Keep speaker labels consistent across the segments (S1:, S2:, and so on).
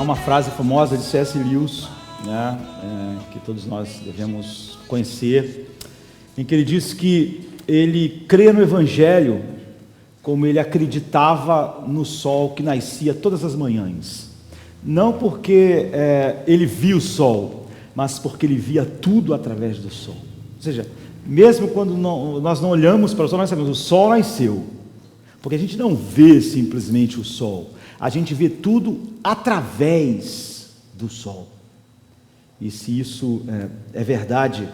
S1: Há uma frase famosa de C.S. Lewis, né, que todos nós devemos conhecer, em que ele diz que ele crê no Evangelho como ele acreditava no sol que nascia todas as manhãs. Não porque ele via o sol, mas porque ele via tudo através do sol. Ou seja, mesmo quando nós não olhamos para o sol, nós sabemos, o sol nasceu. Porque a gente não vê simplesmente o sol, a gente vê tudo através do sol. E se isso é verdade,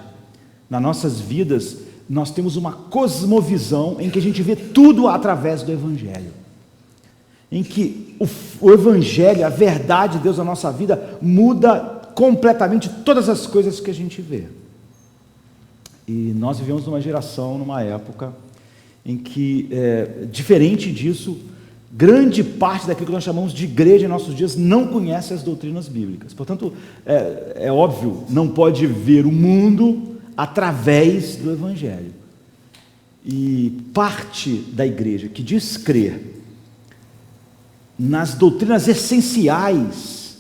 S1: nas nossas vidas, nós temos uma cosmovisão em que a gente vê tudo através do Evangelho. Em que o Evangelho, a verdade de Deus na nossa vida, muda completamente todas as coisas que a gente vê. E nós vivemos numa geração, numa época, em que, diferente disso, grande parte daquilo que nós chamamos de igreja em nossos dias não conhece as doutrinas bíblicas. Portanto, é óbvio, não pode ver o mundo através do Evangelho. E parte da igreja que diz crer nas doutrinas essenciais,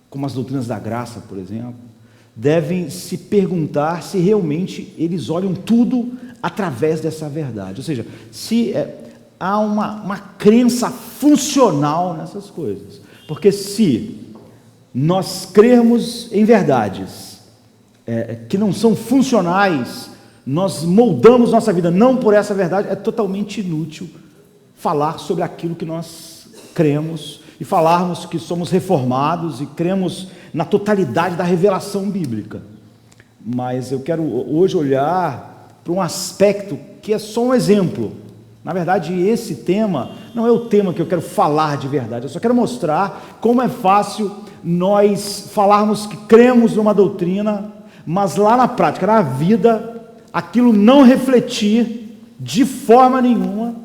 S1: como as doutrinas da graça, por exemplo, devem se perguntar se realmente eles olham tudo através dessa verdade. Ou seja, se há uma crença funcional nessas coisas. Porque se nós crermos em verdades que não são funcionais, nós moldamos nossa vida não por essa verdade, é totalmente inútil falar sobre aquilo que nós cremos e falarmos que somos reformados e cremos na totalidade da revelação bíblica. Mas eu quero hoje olhar para um aspecto que é só um exemplo. Na verdade, esse tema não é o tema que eu quero falar de verdade, eu só quero mostrar como é fácil nós falarmos que cremos numa doutrina, mas lá na prática, na vida, aquilo não refletir de forma nenhuma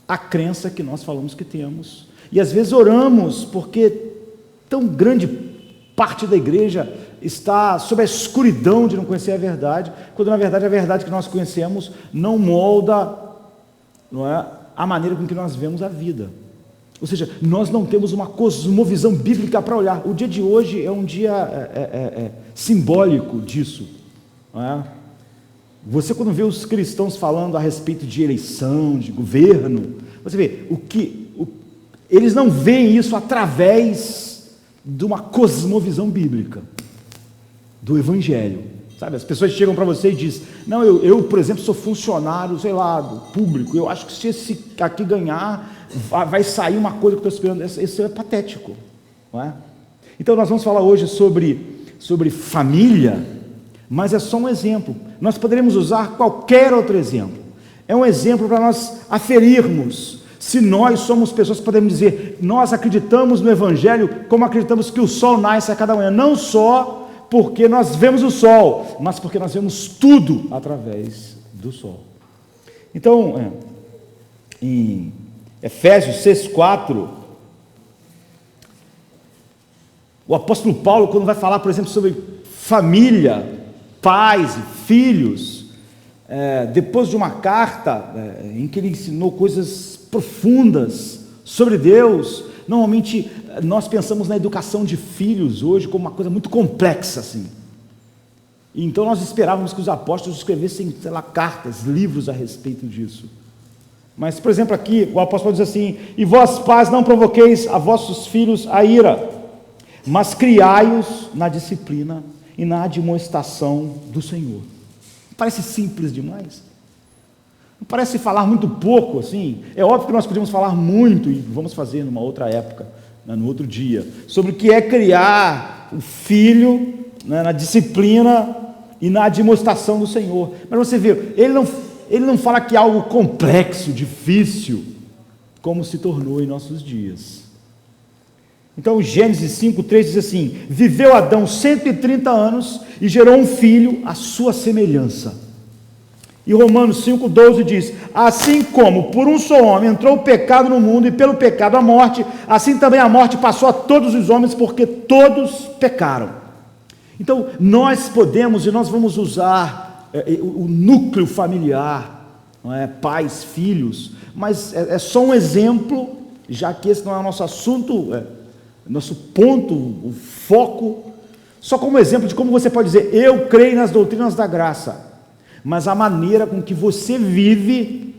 S1: a crença que nós falamos que temos. E às vezes oramos porque tão grande parte da igreja está sob a escuridão de não conhecer a verdade, quando na verdade a verdade que nós conhecemos não molda, a maneira com que nós vemos a vida. Ou seja, nós não temos uma cosmovisão bíblica para olhar. O dia de hoje é um dia simbólico disso, não é? Você, quando vê os cristãos falando a respeito de eleição, de governo, você vê eles não veem isso através de uma cosmovisão bíblica, do Evangelho, sabe? As pessoas chegam para você e dizem, não, eu, por exemplo, sou funcionário, sei lá, do público, eu acho que se esse aqui ganhar, vai sair uma coisa que eu estou esperando. Isso é patético, não é? Então nós vamos falar hoje sobre família, mas é só um exemplo. Nós poderíamos usar qualquer outro exemplo. É um exemplo para nós aferirmos se nós somos pessoas que podemos dizer, nós acreditamos no Evangelho como acreditamos que o sol nasce a cada manhã, não só porque nós vemos o sol, mas porque nós vemos tudo através do sol. Então, em Efésios 6,4, o apóstolo Paulo, quando vai falar, por exemplo, sobre família, pais e filhos, depois de uma carta em que ele ensinou coisas profundas sobre Deus, normalmente nós pensamos na educação de filhos hoje como uma coisa muito complexa assim. Então nós esperávamos que os apóstolos escrevessem, sei lá, cartas, livros a respeito disso. Mas, por exemplo, aqui o apóstolo diz assim: e vós, pais, não provoqueis a vossos filhos a ira, mas criai-os na disciplina e na admoestação do Senhor. Parece simples demais? Não parece falar muito pouco assim? É óbvio que nós podemos falar muito, e vamos fazer numa outra época, no outro dia, sobre o que é criar o filho, na disciplina e na admoestação do Senhor. Mas você vê, ele não fala que é algo complexo, difícil, como se tornou em nossos dias. Então, Gênesis 5,3 diz assim: viveu Adão 130 anos e gerou um filho à sua semelhança. E Romanos 5,12 diz: assim como por um só homem entrou o pecado no mundo, e pelo pecado a morte, assim também a morte passou a todos os homens, porque todos pecaram. Então, nós podemos e nós vamos usar o núcleo familiar, não é? Pais, filhos, mas é só um exemplo, já que esse não é o nosso assunto nosso ponto, o foco, só como exemplo de como você pode dizer, eu creio nas doutrinas da graça, mas a maneira com que você vive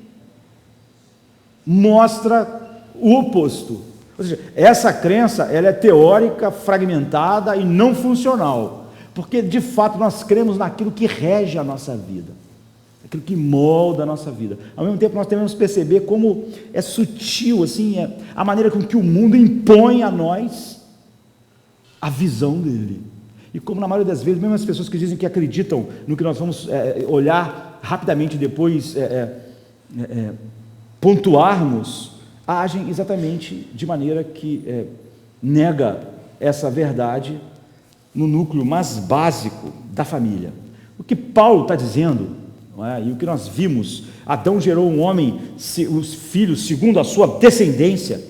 S1: mostra o oposto. Ou seja, essa crença, ela é teórica, fragmentada e não funcional, porque de fato nós cremos naquilo que rege a nossa vida, aquilo que molda a nossa vida. Ao mesmo tempo nós devemos perceber como é sutil assim, a maneira com que o mundo impõe a nós a visão dele. E como na maioria das vezes, mesmo as pessoas que dizem que acreditam no que nós vamos olhar rapidamente depois, pontuarmos, agem exatamente de maneira que nega essa verdade no núcleo mais básico da família. O que Paulo está dizendo, não é? E o que nós vimos, Adão gerou um homem, os filhos segundo a sua descendência,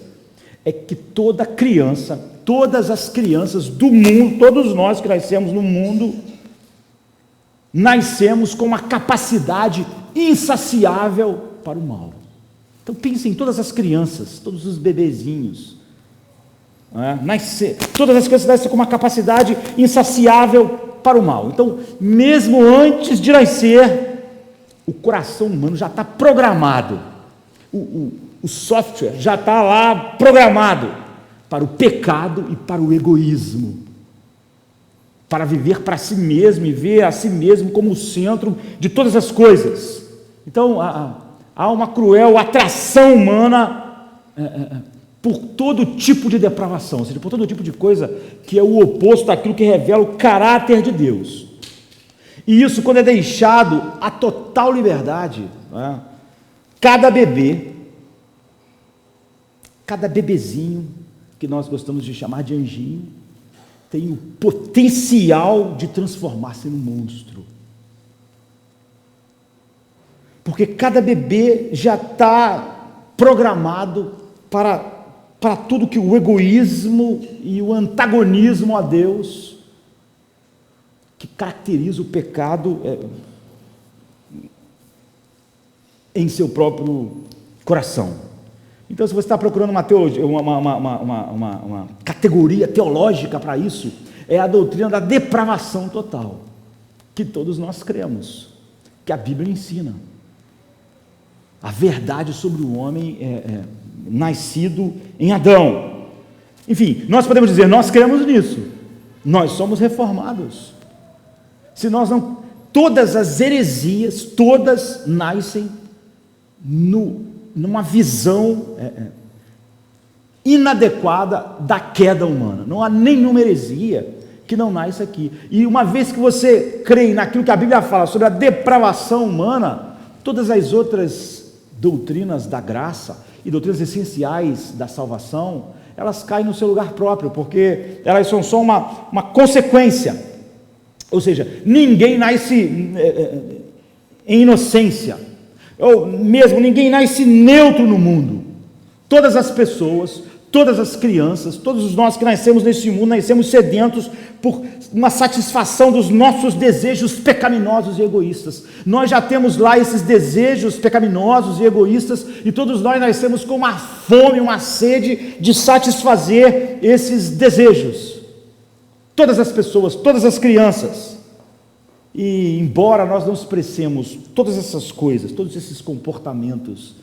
S1: é que toda criança, todas as crianças do mundo, todos nós que nascemos no mundo, nascemos com uma capacidade insaciável para o mal. Então pense em todas as crianças, todos os bebezinhos, todas as crianças nascem com uma capacidade insaciável para o mal. Então, mesmo antes de nascer, o coração humano já está programado, o software já está lá programado para o pecado e para o egoísmo, para viver para si mesmo e ver a si mesmo como o centro de todas as coisas. Então, há uma cruel atração humana por todo tipo de depravação, ou seja, por todo tipo de coisa que é o oposto daquilo que revela o caráter de Deus. E isso, quando é deixado a total liberdade, cada bebezinho, que nós gostamos de chamar de anjinho, tem o potencial de transformar-se num monstro. Porque cada bebê já está programado para tudo que o egoísmo e o antagonismo a Deus, que caracteriza o pecado em seu próprio coração. Então, se você está procurando uma categoria teológica para isso, é a doutrina da depravação total, que todos nós cremos, que a Bíblia ensina. A verdade sobre o homem nascido em Adão. Enfim, nós podemos dizer, nós cremos nisso, nós somos reformados. Se nós não, todas as heresias, todas nascem numa visão inadequada da queda humana. Não há nenhuma heresia que não nasce aqui. E uma vez que você crê naquilo que a Bíblia fala sobre a depravação humana, todas as outras doutrinas da graça e doutrinas essenciais da salvação, elas caem no seu lugar próprio, porque elas são só uma consequência. Ou seja, ninguém nasce em inocência, ou mesmo ninguém nasce neutro no mundo. Todas as pessoas, todas as crianças, todos nós que nascemos nesse mundo, nascemos sedentos por uma satisfação dos nossos desejos pecaminosos e egoístas. Nós já temos lá esses desejos pecaminosos e egoístas, e todos nós nascemos com uma fome, uma sede de satisfazer esses desejos. Todas as pessoas, todas as crianças. E embora nós não expressemos todas essas coisas, todos esses comportamentos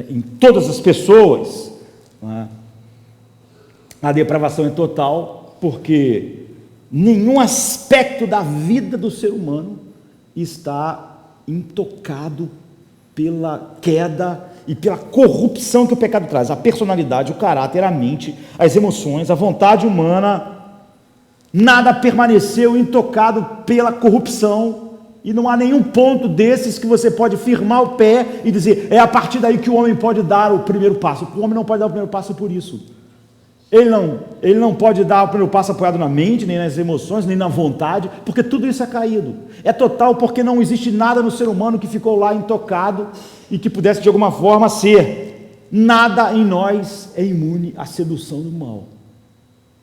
S1: em todas as pessoas, a depravação é total, porque nenhum aspecto da vida do ser humano está intocado pela queda e pela corrupção que o pecado traz. A personalidade, o caráter, a mente, as emoções, a vontade humana, nada permaneceu intocado pela corrupção, e não há nenhum ponto desses que você pode firmar o pé e dizer, é a partir daí que o homem pode dar o primeiro passo. O homem não pode dar o primeiro passo por isso. Ele não pode dar o primeiro passo apoiado na mente, nem nas emoções, nem na vontade, porque tudo isso é caído. É total, porque não existe nada no ser humano que ficou lá intocado e que pudesse de alguma forma ser. Nada em nós é imune à sedução do mal.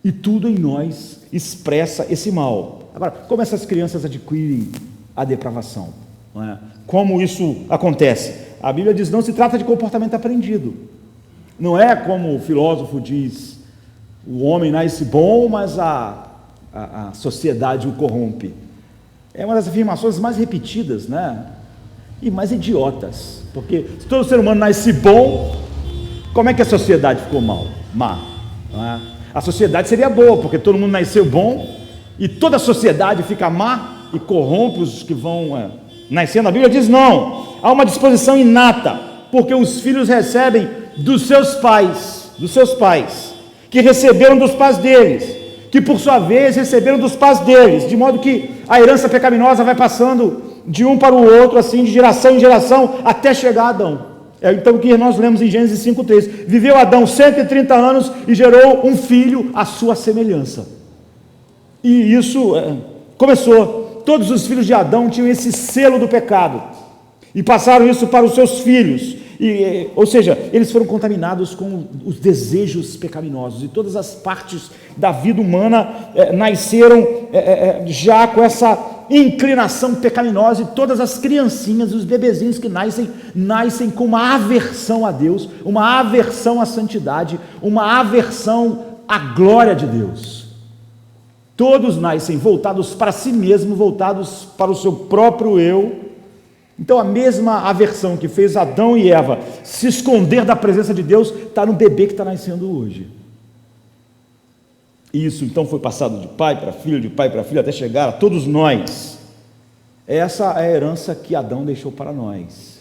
S1: E tudo em nós expressa esse mal. Agora, como essas crianças adquirem a depravação? Não é? Como isso acontece? A Bíblia diz, não se trata de comportamento aprendido. Não é como o filósofo diz, o homem nasce bom, mas a sociedade o corrompe. É uma das afirmações mais repetidas, né? E mais idiotas, porque se todo ser humano nasce bom, como é que a sociedade ficou má? Não é? A sociedade seria boa, porque todo mundo nasceu bom, e toda a sociedade fica má e corrompe os que vão nascendo. A Bíblia diz não, há uma disposição inata, porque os filhos recebem dos seus pais, que receberam dos pais deles, que por sua vez receberam dos pais deles, de modo que a herança pecaminosa vai passando de um para o outro, assim, de geração em geração, até chegar a Adão. Então o que nós lemos em Gênesis 5:3, viveu Adão 130 anos e gerou um filho à sua semelhança. E isso começou, todos os filhos de Adão tinham esse selo do pecado, e passaram isso para os seus filhos, ou seja, eles foram contaminados com os desejos pecaminosos, e todas as partes da vida humana nasceram já com essa inclinação pecaminosa, e todas as criancinhas, os bebezinhos que nascem com uma aversão a Deus, uma aversão à santidade, uma aversão à glória de Deus. Todos nascem voltados para si mesmo, voltados para o seu próprio eu. Então a mesma aversão que fez Adão e Eva se esconder da presença de Deus está no bebê que está nascendo hoje. Isso então foi passado de pai para filho, até chegar a todos nós. Essa é a herança que Adão deixou para nós.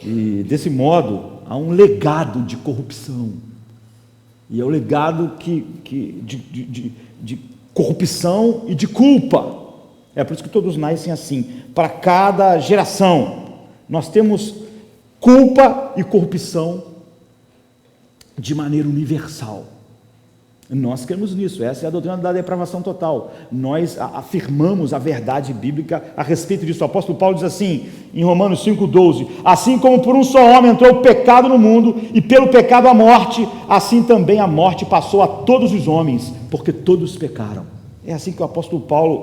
S1: E desse modo há um legado de corrupção. E é o legado de corrupção e de culpa. É por isso que todos nascem assim. Para cada geração, nós temos culpa e corrupção de maneira universal. Nós cremos nisso, essa é a doutrina da depravação total. Nós afirmamos a verdade bíblica a respeito disso. O apóstolo Paulo diz assim, em Romanos 5,12: assim como por um só homem entrou o pecado no mundo, e pelo pecado a morte, assim também a morte passou a todos os homens, porque todos pecaram. É assim que o apóstolo Paulo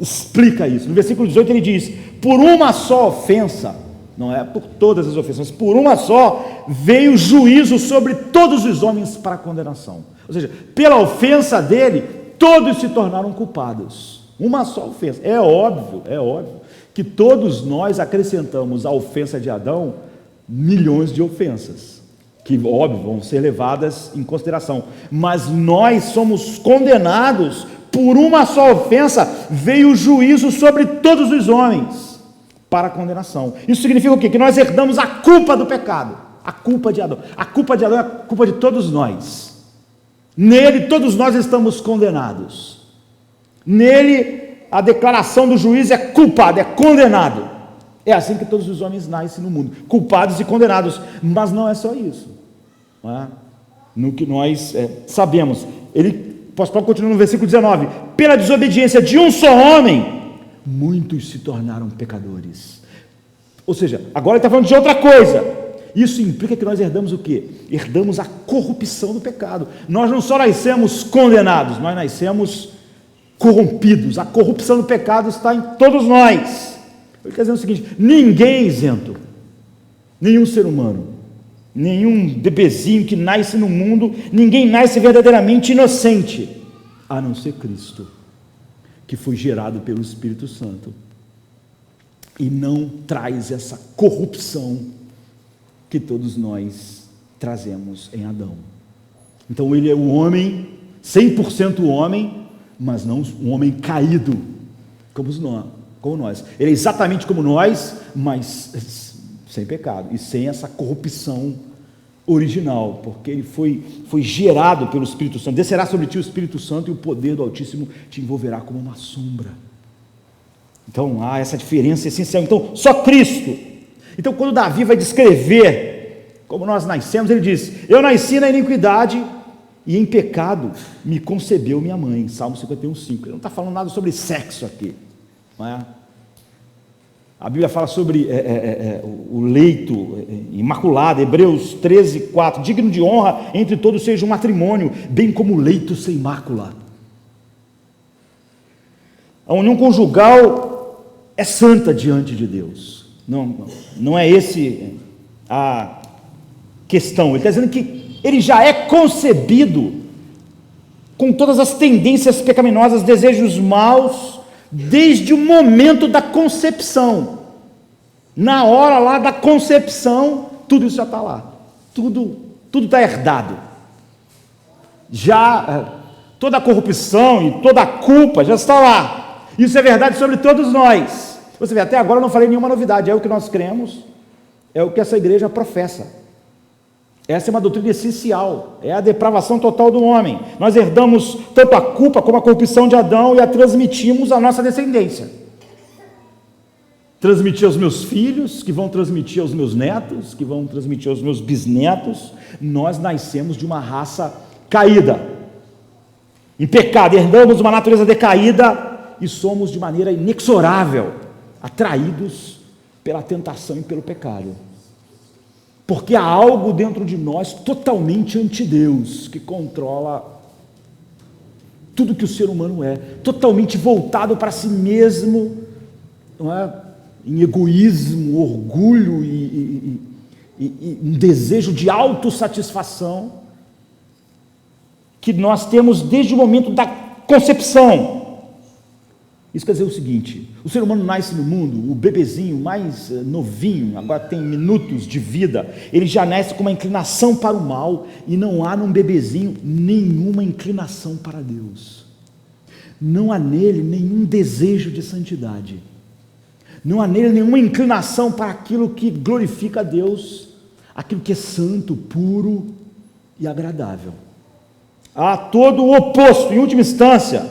S1: explica isso. No versículo 18 ele diz: por uma só ofensa, não é por todas as ofensas, por uma só veio juízo sobre todos os homens para condenação. Ou seja, pela ofensa dele, todos se tornaram culpados. Uma só ofensa. É óbvio que todos nós acrescentamos à ofensa de Adão milhões de ofensas, que óbvio vão ser levadas em consideração, mas nós somos condenados por uma só ofensa, veio o juízo sobre todos os homens para a condenação. Isso significa o quê? Que nós herdamos a culpa do pecado, a culpa de Adão. A culpa de Adão é a culpa de todos nós. Nele todos nós estamos condenados. Nele a declaração do juiz é culpado, é condenado. É assim que todos os homens nascem no mundo, culpados e condenados. Mas não é só isso, não é? No que nós sabemos. O apóstolo Paulo continua no versículo 19: pela desobediência de um só homem, muitos se tornaram pecadores. Ou seja, agora ele está falando de outra coisa. Isso implica que nós herdamos o quê? Herdamos a corrupção do pecado. Nós não só nascemos condenados, nós nascemos corrompidos. A corrupção do pecado está em todos nós. Ele quer dizer o seguinte: ninguém é isento, nenhum ser humano, nenhum bebezinho que nasce no mundo, ninguém nasce verdadeiramente inocente, a não ser Cristo, que foi gerado pelo Espírito Santo e não traz essa corrupção que todos nós trazemos em Adão. Então ele é um homem, 100% homem, mas não um homem caído como nós. Ele é exatamente como nós, mas sem pecado e sem essa corrupção original, porque ele foi gerado pelo Espírito Santo. Descerá sobre ti o Espírito Santo, e o poder do Altíssimo te envolverá como uma sombra. Então há essa diferença essencial. Então só Cristo. Então quando Davi vai descrever como nós nascemos, ele diz: eu nasci na iniquidade, e em pecado me concebeu minha mãe. Salmo 51:5. Ele não está falando nada sobre sexo aqui, não é? A Bíblia fala sobre o leito imaculado, Hebreus 13:4, digno de honra entre todos seja o matrimônio, bem como o leito sem mácula. A união conjugal é santa diante de Deus. Não é esse a questão. Ele está dizendo que ele já é concebido com todas as tendências pecaminosas, desejos maus, desde o momento da concepção. Na hora lá da concepção, tudo isso já está lá, tudo está herdado. Já toda a corrupção e toda a culpa já está lá. Isso é verdade sobre todos nós. Você vê, até agora eu não falei nenhuma novidade, é o que nós cremos, é o que essa igreja professa. Essa é uma doutrina essencial, é a depravação total do homem. Nós herdamos tanto a culpa como a corrupção de Adão e a transmitimos à nossa descendência. Transmitir aos meus filhos, que vão transmitir aos meus netos, que vão transmitir aos meus bisnetos. Nós nascemos de uma raça caída, em pecado, herdamos uma natureza decaída e somos de maneira inexorável atraídos pela tentação e pelo pecado. Porque há algo dentro de nós totalmente anti-Deus, que controla tudo que o ser humano é, totalmente voltado para si mesmo, não é? Em egoísmo, orgulho e um desejo de autossatisfação, que nós temos desde o momento da concepção. Isso quer dizer o seguinte: o ser humano nasce no mundo, o bebezinho mais novinho, agora tem minutos de vida, ele já nasce com uma inclinação para o mal, e não há num bebezinho nenhuma inclinação para Deus. Não há nele nenhum desejo de santidade, não há nele nenhuma inclinação para aquilo que glorifica a Deus, aquilo que é santo, puro e agradável. Há todo o oposto. Em última instância,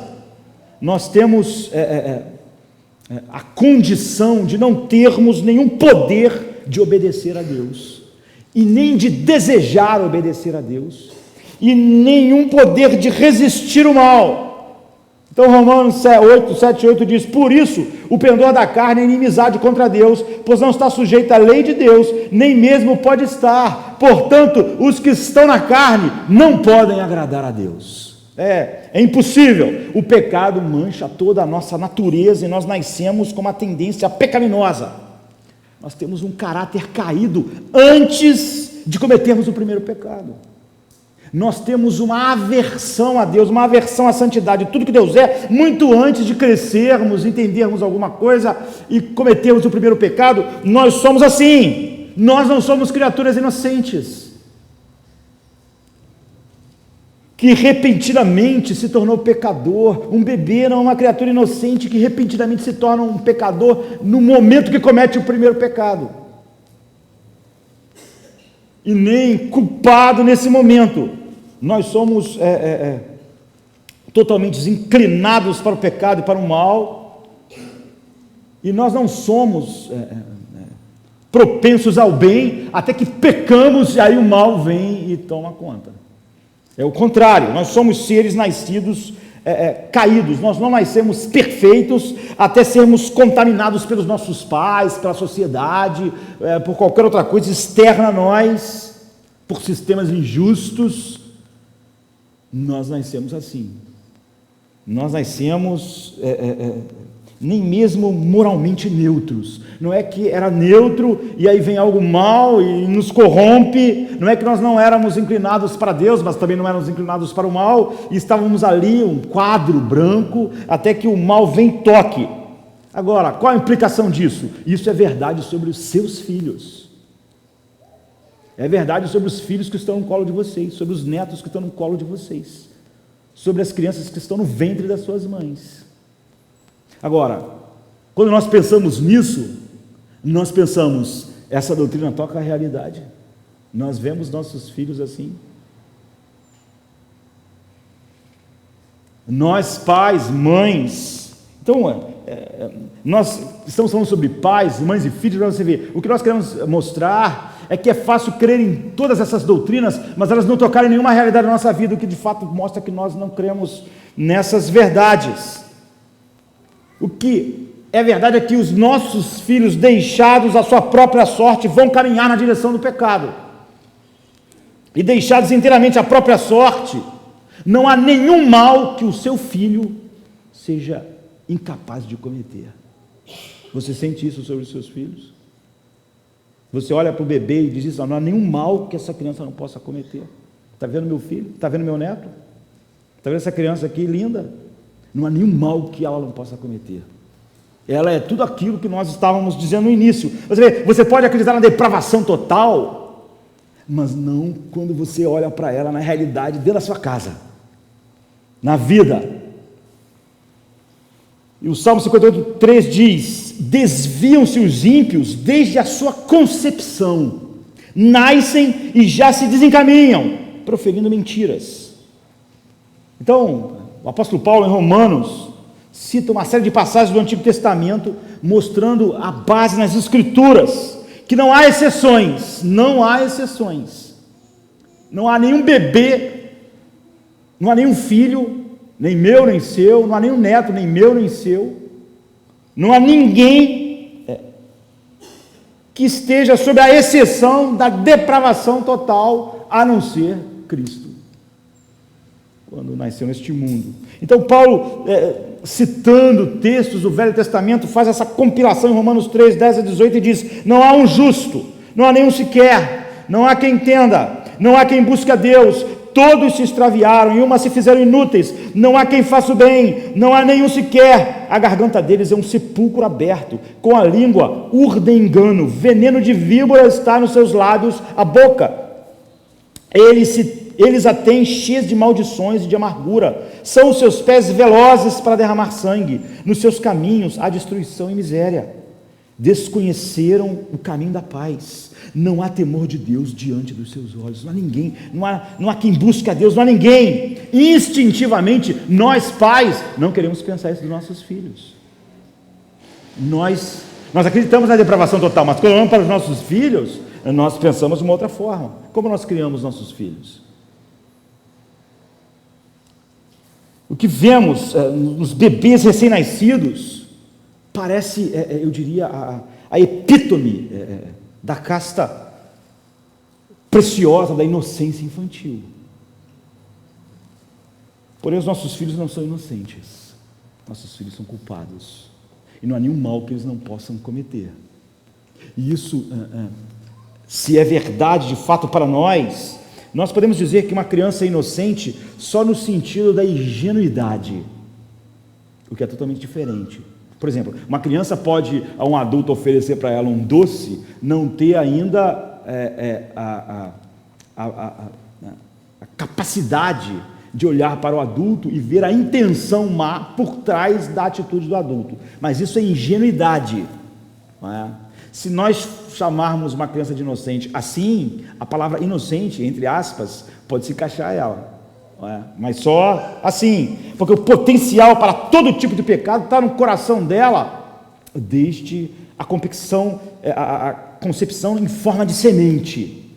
S1: nós temos a condição de não termos nenhum poder de obedecer a Deus, e nem de desejar obedecer a Deus, e nenhum poder de resistir o mal. Então Romanos 7:8 diz: por isso o pendor da carne é inimizade contra Deus, pois não está sujeito à lei de Deus, nem mesmo pode estar. Portanto, os que estão na carne não podem agradar a Deus. É impossível. O pecado mancha toda a nossa natureza, e nós nascemos com uma tendência pecaminosa. Nós temos um caráter caído antes de cometermos o primeiro pecado. Nós temos uma aversão a Deus, uma aversão à santidade, tudo que Deus é, muito antes de crescermos, entendermos alguma coisa e cometermos o primeiro pecado. Nós somos assim. Nós não somos criaturas inocentes que repentinamente se tornou pecador. Um bebê não é uma criatura inocente que repentinamente se torna um pecador no momento que comete o primeiro pecado, e nem culpado nesse momento. Nós somos totalmente desinclinados para o pecado e para o mal, e nós não somos propensos ao bem, até que pecamos e aí o mal vem e toma conta. É o contrário. Nós somos seres nascidos caídos. Nós não nascemos perfeitos até sermos contaminados pelos nossos pais, pela sociedade, por qualquer outra coisa externa a nós, por sistemas injustos. Nós nascemos assim. Nós nascemos nem mesmo moralmente neutros. Não é que era neutro e aí vem algo mal e nos corrompe. Não é que nós não éramos inclinados para Deus, mas também não éramos inclinados para o mal, e estávamos ali, um quadro branco, até que o mal vem e toque. Agora, qual a implicação disso? Isso é verdade sobre os seus filhos. É verdade sobre os filhos que estão no colo de vocês, sobre os netos que estão no colo de vocês, sobre as crianças que estão no ventre das suas mães. Agora, quando nós pensamos nisso, nós pensamos, essa doutrina toca a realidade? Nós vemos nossos filhos assim? Nós, pais, mães, então, nós estamos falando sobre pais, mães e filhos, para você ver, o que nós queremos mostrar é que é fácil crer em todas essas doutrinas, mas elas não tocarem nenhuma realidade da nossa vida, o que de fato mostra que nós não cremos nessas verdades. O que é verdade é que os nossos filhos, deixados à sua própria sorte, vão caminhar na direção do pecado, e deixados inteiramente à própria sorte, não há nenhum mal que o seu filho seja incapaz de cometer. Você sente isso sobre os seus filhos? Você olha para o bebê e diz isso: não há nenhum mal que essa criança não possa cometer. Está vendo meu filho? Está vendo meu neto? Está vendo essa criança aqui linda? Não há nenhum mal que ela não possa cometer. Ela é tudo aquilo que nós estávamos dizendo no início. Você pode acreditar na depravação total, mas não quando você olha para ela na realidade dentro da sua casa, na vida. E o Salmo 58:3 diz: desviam-se os ímpios desde a sua concepção, nascem e já se desencaminham, proferindo mentiras. Então, o apóstolo Paulo, em Romanos, cita uma série de passagens do Antigo Testamento, mostrando a base nas Escrituras, que não há exceções, não há exceções. Não há nenhum bebê, não há nenhum filho, nem meu, nem seu, não há nenhum neto, nem meu, nem seu, não há ninguém que esteja sob a exceção da depravação total, a não ser Cristo, quando nasceu neste mundo. Então Paulo, citando textos do Velho Testamento, faz essa compilação em Romanos 3:10-18 e diz: não há um justo, não há nenhum sequer, não há quem entenda, não há quem busque a Deus, todos se extraviaram e umas se fizeram inúteis, não há quem faça o bem, não há nenhum sequer, a garganta deles é um sepulcro aberto, com a língua urdem engano, veneno de víbora está nos seus lábios, a boca, eles a têm cheios de maldições e de amargura, são os seus pés velozes para derramar sangue, nos seus caminhos há destruição e miséria, desconheceram o caminho da paz, não há temor de Deus diante dos seus olhos, não há ninguém, não há quem busque a Deus, não há ninguém. Instintivamente, nós pais, não queremos pensar isso dos nossos filhos. Nós acreditamos na depravação total, mas quando olhamos para os nossos filhos, nós pensamos de uma outra forma. Como nós criamos nossos filhos? O que vemos nos bebês recém-nascidos parece, eu diria, a epítome da casta preciosa da inocência infantil. Porém, os nossos filhos não são inocentes, nossos filhos são culpados, e não há nenhum mal que eles não possam cometer. E isso, se é verdade de fato para nós podemos dizer que uma criança é inocente só no sentido da ingenuidade, o que é totalmente diferente. Por exemplo, uma criança pode a um adulto oferecer para ela um doce, não ter ainda a capacidade de olhar para o adulto e ver a intenção má por trás da atitude do adulto, mas isso é ingenuidade, não é? Se nós chamarmos uma criança de inocente assim, a palavra inocente, entre aspas, pode se encaixar a ela, não é? Mas só assim, porque o potencial para todo tipo de pecado está no coração dela, desde a concepção, a concepção em forma de semente,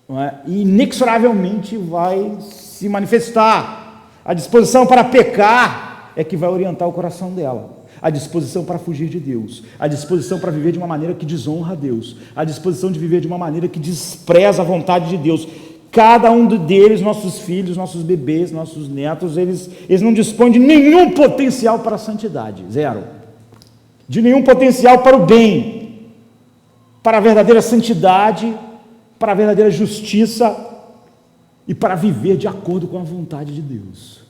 S1: não é? E inexoravelmente vai se manifestar. A disposição para pecar é que vai orientar o coração dela, a disposição para fugir de Deus, a disposição para viver de uma maneira que desonra a Deus, a disposição de viver de uma maneira que despreza a vontade de Deus. Cada um deles, nossos filhos, nossos bebês, nossos netos, eles não dispõem de nenhum potencial para a santidade, zero, de nenhum potencial para o bem, para a verdadeira santidade, para a verdadeira justiça e para viver de acordo com a vontade de Deus.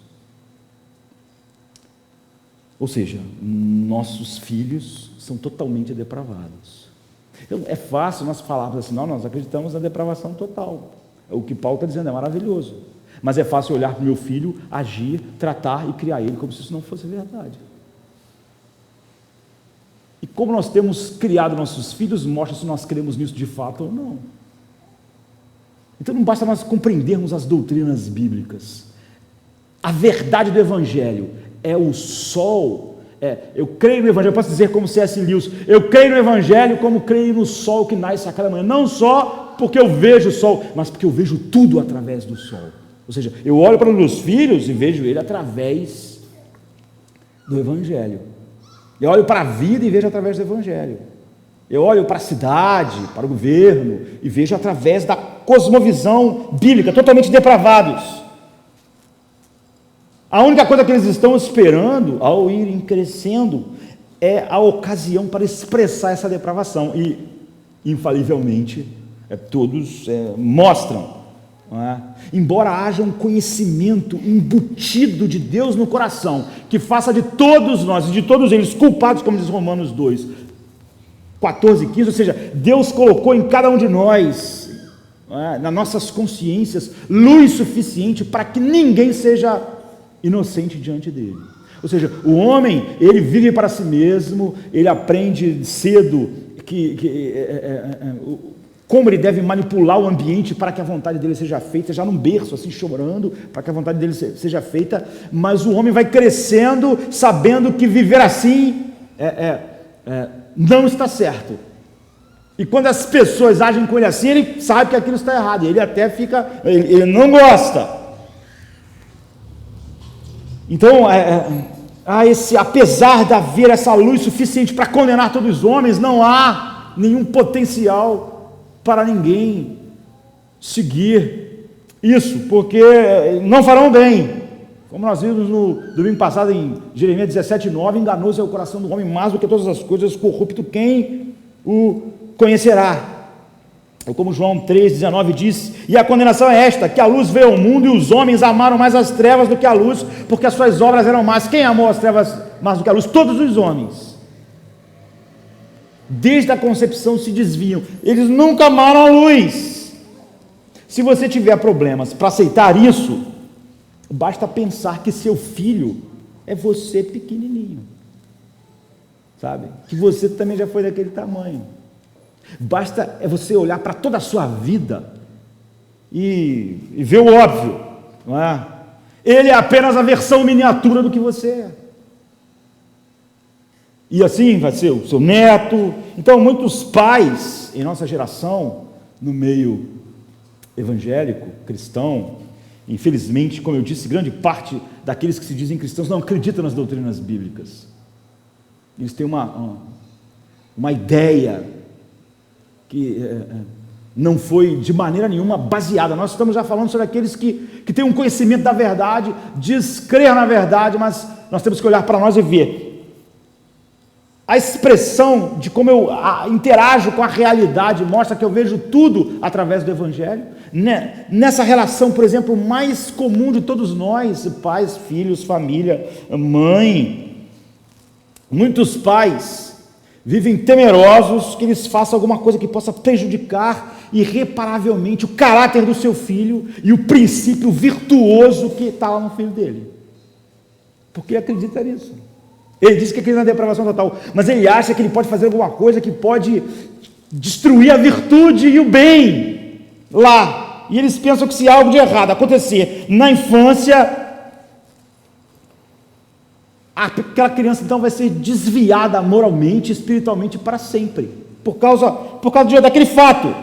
S1: Ou seja, nossos filhos são totalmente depravados. Então, é fácil nós falarmos assim, não, nós acreditamos na depravação total. O que Paulo está dizendo é maravilhoso. Mas é fácil olhar para o meu filho, agir, tratar e criar ele como se isso não fosse verdade. E como nós temos criado nossos filhos, mostra se nós cremos nisso de fato ou não. Então não basta nós compreendermos as doutrinas bíblicas. A verdade do Evangelho é o sol. Eu creio no Evangelho, eu posso dizer como C.S. Lewis, eu creio no Evangelho como creio no sol que nasce a cada manhã, não só porque eu vejo o sol, mas porque eu vejo tudo através do sol. Ou seja, eu olho para os meus filhos e vejo ele através do Evangelho. Eu olho para a vida e vejo através do Evangelho. Eu olho para a cidade, para o governo e vejo através da cosmovisão bíblica, totalmente depravados. A única coisa que eles estão esperando, ao irem crescendo, é a ocasião para expressar essa depravação. E, infalivelmente, todos mostram não é? Embora haja um conhecimento embutido de Deus no coração, que faça de todos nós, e de todos eles, culpados, como diz Romanos 2, 14 e 15, ou seja, Deus colocou em cada um de nós, nas nossas consciências, luz suficiente para que ninguém seja inocente diante dele. Ou seja, o homem, ele vive para si mesmo, ele aprende cedo como ele deve manipular o ambiente para que a vontade dele seja feita, já num berço, assim, chorando, para que a vontade dele seja feita, mas o homem vai crescendo, sabendo que viver assim não está certo. E quando as pessoas agem com ele assim, ele sabe que aquilo está errado, e ele até fica, ele não gosta. Então, apesar de haver essa luz suficiente para condenar todos os homens, não há nenhum potencial para ninguém seguir isso, porque não farão bem. Como nós vimos no domingo passado em Jeremias 17:9, enganoso é o coração do homem mais do que todas as coisas, corrupto quem o conhecerá. Ou como João 3,19 diz, e a condenação é esta, que a luz veio ao mundo e os homens amaram mais as trevas do que a luz, porque as suas obras eram más. Quem amou as trevas mais do que a luz? Todos os homens. Desde a concepção se desviam, eles nunca amaram a luz. Se você tiver problemas para aceitar isso, basta pensar que seu filho é você pequenininho, sabe? Que você também já foi daquele tamanho. Basta você olhar para toda a sua vida e ver o óbvio, não é? Ele é apenas a versão miniatura do que você é. E assim vai ser o seu neto. Então, muitos pais em nossa geração, no meio evangélico, cristão, infelizmente, como eu disse, grande parte daqueles que se dizem cristãos não acreditam nas doutrinas bíblicas. Eles têm uma ideia que não foi de maneira nenhuma baseada. Nós estamos já falando sobre aqueles que têm um conhecimento da verdade, diz crer na verdade, mas nós temos que olhar para nós e ver a expressão de como eu interajo com a realidade, mostra que eu vejo tudo através do Evangelho, nessa relação, por exemplo, mais comum de todos nós, pais, filhos, família, mãe. Muitos pais vivem temerosos que eles façam alguma coisa que possa prejudicar irreparavelmente o caráter do seu filho e o princípio virtuoso que está lá no filho dele, porque ele acredita nisso. Ele diz que acredita na depravação total, mas ele acha que ele pode fazer alguma coisa que pode destruir a virtude e o bem lá, e eles pensam que se algo de errado acontecer na infância, aquela criança então vai ser desviada moralmente, espiritualmente para sempre, por causa daquele fato.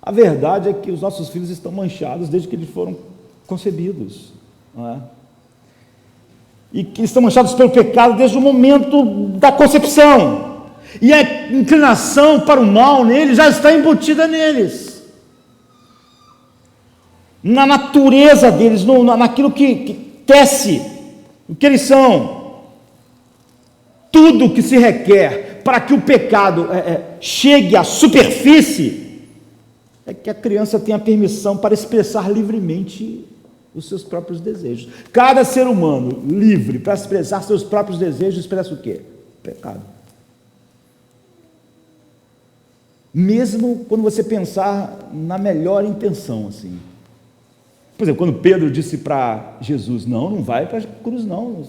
S1: A verdade é que os nossos filhos estão manchados desde que eles foram concebidos, não é? E que estão manchados pelo pecado desde o momento da concepção, e a inclinação para o mal neles já está embutida neles, na natureza deles, naquilo que tece o que eles são. Tudo que se requer para que o pecado chegue à superfície é que a criança tenha permissão para expressar livremente os seus próprios desejos. Cada ser humano livre para expressar seus próprios desejos expressa o quê? Pecado. Mesmo quando você pensar na melhor intenção, assim. Por exemplo, quando Pedro disse para Jesus, não vai para a cruz não,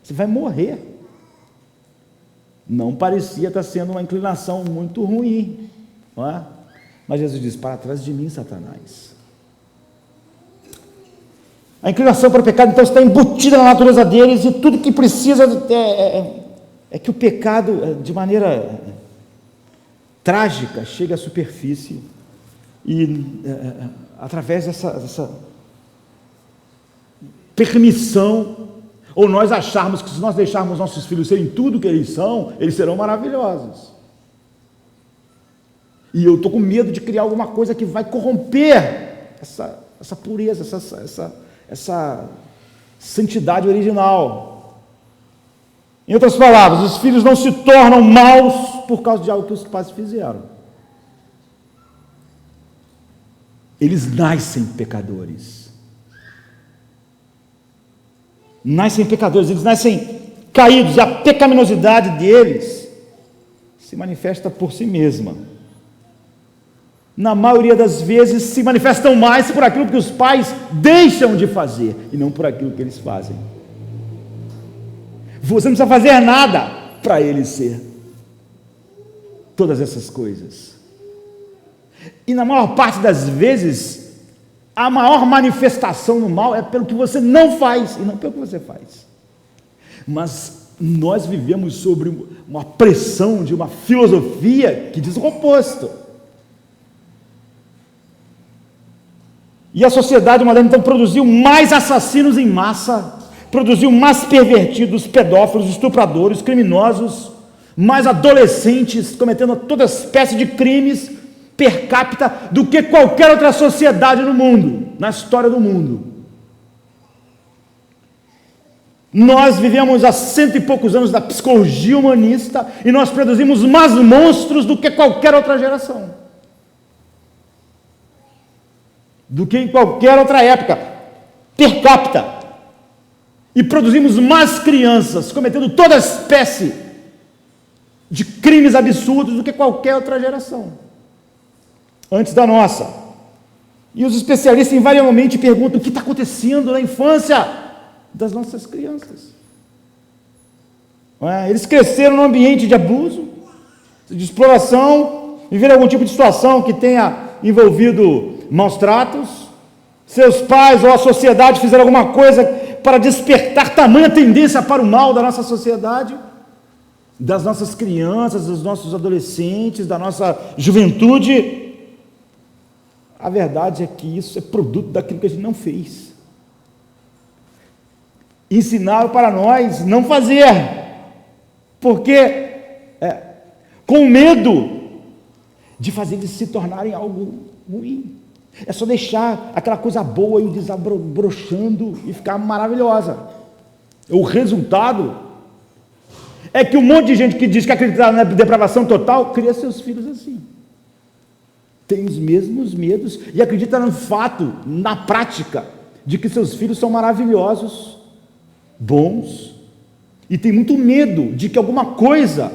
S1: você vai morrer. Não parecia estar sendo uma inclinação muito ruim, não é? Mas Jesus disse, para trás de mim, Satanás. A inclinação para o pecado, então, está embutida na natureza deles, e tudo que precisa é que o pecado, de maneira trágica, chegue à superfície, e através dessa permissão, ou nós acharmos que se nós deixarmos nossos filhos serem tudo que eles são, eles serão maravilhosos. E eu estou com medo de criar alguma coisa que vai corromper essa pureza, essa santidade original. Em outras palavras, os filhos não se tornam maus por causa de algo que os pais fizeram. eles nascem pecadores. Nascem pecadores, eles nascem caídos, e a pecaminosidade deles se manifesta por si mesma. Na maioria das vezes se manifestam mais por aquilo que os pais deixam de fazer e não por aquilo que eles fazem. Você não precisa fazer nada para ele ser todas essas coisas. E na maior parte das vezes, a maior manifestação no mal é pelo que você não faz e não pelo que você faz. Mas nós vivemos sobre uma pressão de uma filosofia que diz o oposto. E a sociedade moderna então produziu mais assassinos em massa, produziu mais pervertidos, pedófilos, estupradores, criminosos, mais adolescentes cometendo toda espécie de crimes per capita do que qualquer outra sociedade no mundo, na história do mundo. Nós vivemos há 100 e poucos anos da psicologia humanista e nós produzimos mais monstros do que qualquer outra geração, do que em qualquer outra época, per capita, e produzimos mais crianças cometendo toda espécie de crimes absurdos do que qualquer outra geração antes da nossa. E os especialistas invariavelmente perguntam o que está acontecendo na infância das nossas crianças. Eles cresceram num ambiente de abuso, de exploração, viveram algum tipo de situação que tenha envolvido maus tratos, seus pais ou a sociedade fizeram alguma coisa para despertar tamanha tendência para o mal da nossa sociedade, das nossas crianças, dos nossos adolescentes, da nossa juventude. A verdade é que isso é produto daquilo que a gente não fez. Ensinaram para nós não fazer, porque com medo de fazer eles se tornarem algo ruim. É só deixar aquela coisa boa e desabrochando e ficar maravilhosa. O resultado é que um monte de gente que diz que acredita na depravação total cria seus filhos assim. Tem os mesmos medos e acredita no fato, na prática, de que seus filhos são maravilhosos, bons, e tem muito medo de que alguma coisa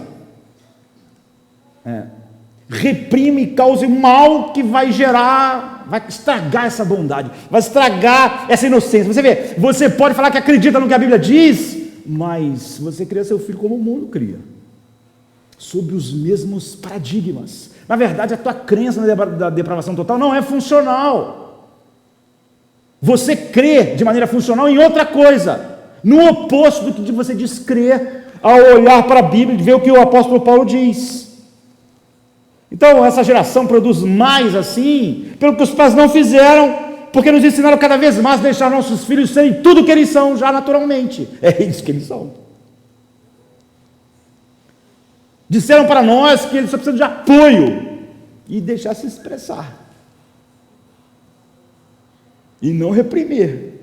S1: reprime e cause mal que vai gerar, vai estragar essa bondade, vai estragar essa inocência. Você vê, você pode falar que acredita no que a Bíblia diz, mas você cria seu filho como o mundo cria, sob os mesmos paradigmas. Na verdade, a tua crença na depravação total não é funcional. Você crê de maneira funcional em outra coisa, no oposto do que você diz crer ao olhar para a Bíblia e ver o que o apóstolo Paulo diz. Então, essa geração produz mais assim, pelo que os pais não fizeram, porque nos ensinaram cada vez mais a deixar nossos filhos serem tudo que eles são já naturalmente. É isso que eles são. Disseram para nós que eles só precisam de apoio e deixar se expressar. E não reprimir.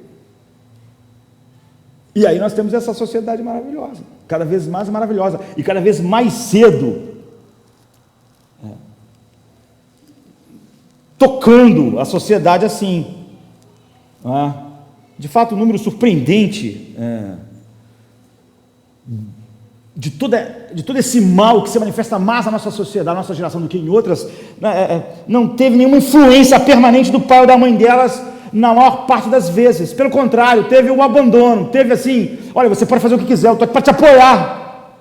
S1: E aí nós temos essa sociedade maravilhosa, cada vez mais maravilhosa, e cada vez mais cedo, tocando a sociedade assim. De fato, um número surpreendente de todo esse mal que se manifesta mais na nossa sociedade, na nossa geração do que em outras, não teve nenhuma influência permanente do pai ou da mãe delas na maior parte das vezes. Pelo contrário, teve o abandono, teve assim: olha, você pode fazer o que quiser, eu estou aqui para te apoiar,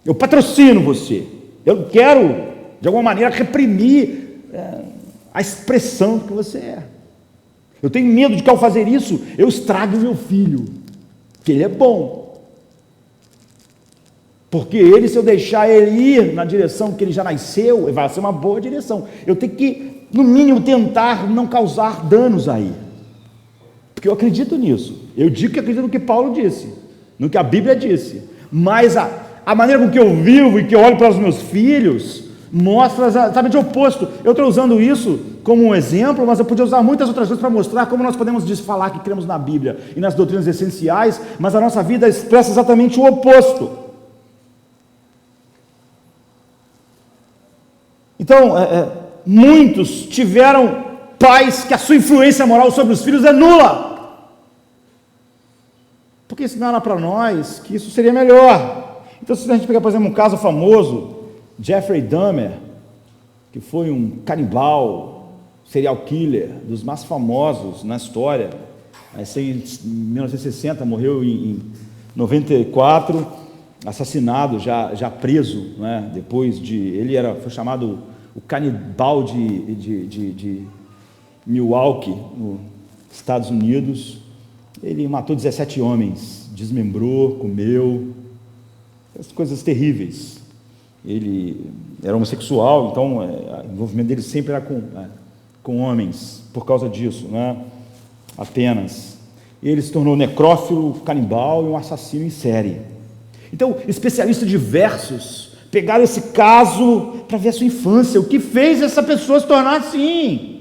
S1: eu patrocino você, eu não quero de alguma maneira reprimir a expressão do que você é. Eu tenho medo de que ao fazer isso eu estrague o meu filho, que ele é bom, porque ele, se eu deixar ele ir na direção que ele já nasceu, vai ser uma boa direção. Eu tenho que, no mínimo, tentar não causar danos aí, porque eu acredito nisso. Eu digo que acredito no que Paulo disse, no que a Bíblia disse, mas a maneira com que eu vivo e que eu olho para os meus filhos mostra exatamente o oposto. Eu estou usando isso como um exemplo, mas eu podia usar muitas outras coisas para mostrar como nós podemos falar que cremos na Bíblia e nas doutrinas essenciais, mas a nossa vida expressa exatamente o oposto. Então, muitos tiveram pais que a sua influência moral sobre os filhos é nula. Porque ensinaram para nós que isso seria melhor. Então, se a gente pegar, por exemplo, um caso famoso, Jeffrey Dahmer, que foi um canibal, serial killer, dos mais famosos na história, em 1960, morreu em 94, assassinado, já preso, né? Depois de... Ele foi chamado o canibal de Milwaukee, nos Estados Unidos. Ele matou 17 homens, desmembrou, comeu, as coisas terríveis. Ele era homossexual, então o envolvimento dele sempre era com homens, por causa disso, né? Apenas. Ele se tornou necrófilo, canibal e um assassino em série. Então, especialistas diversos pegaram esse caso para ver a sua infância, o que fez essa pessoa se tornar assim.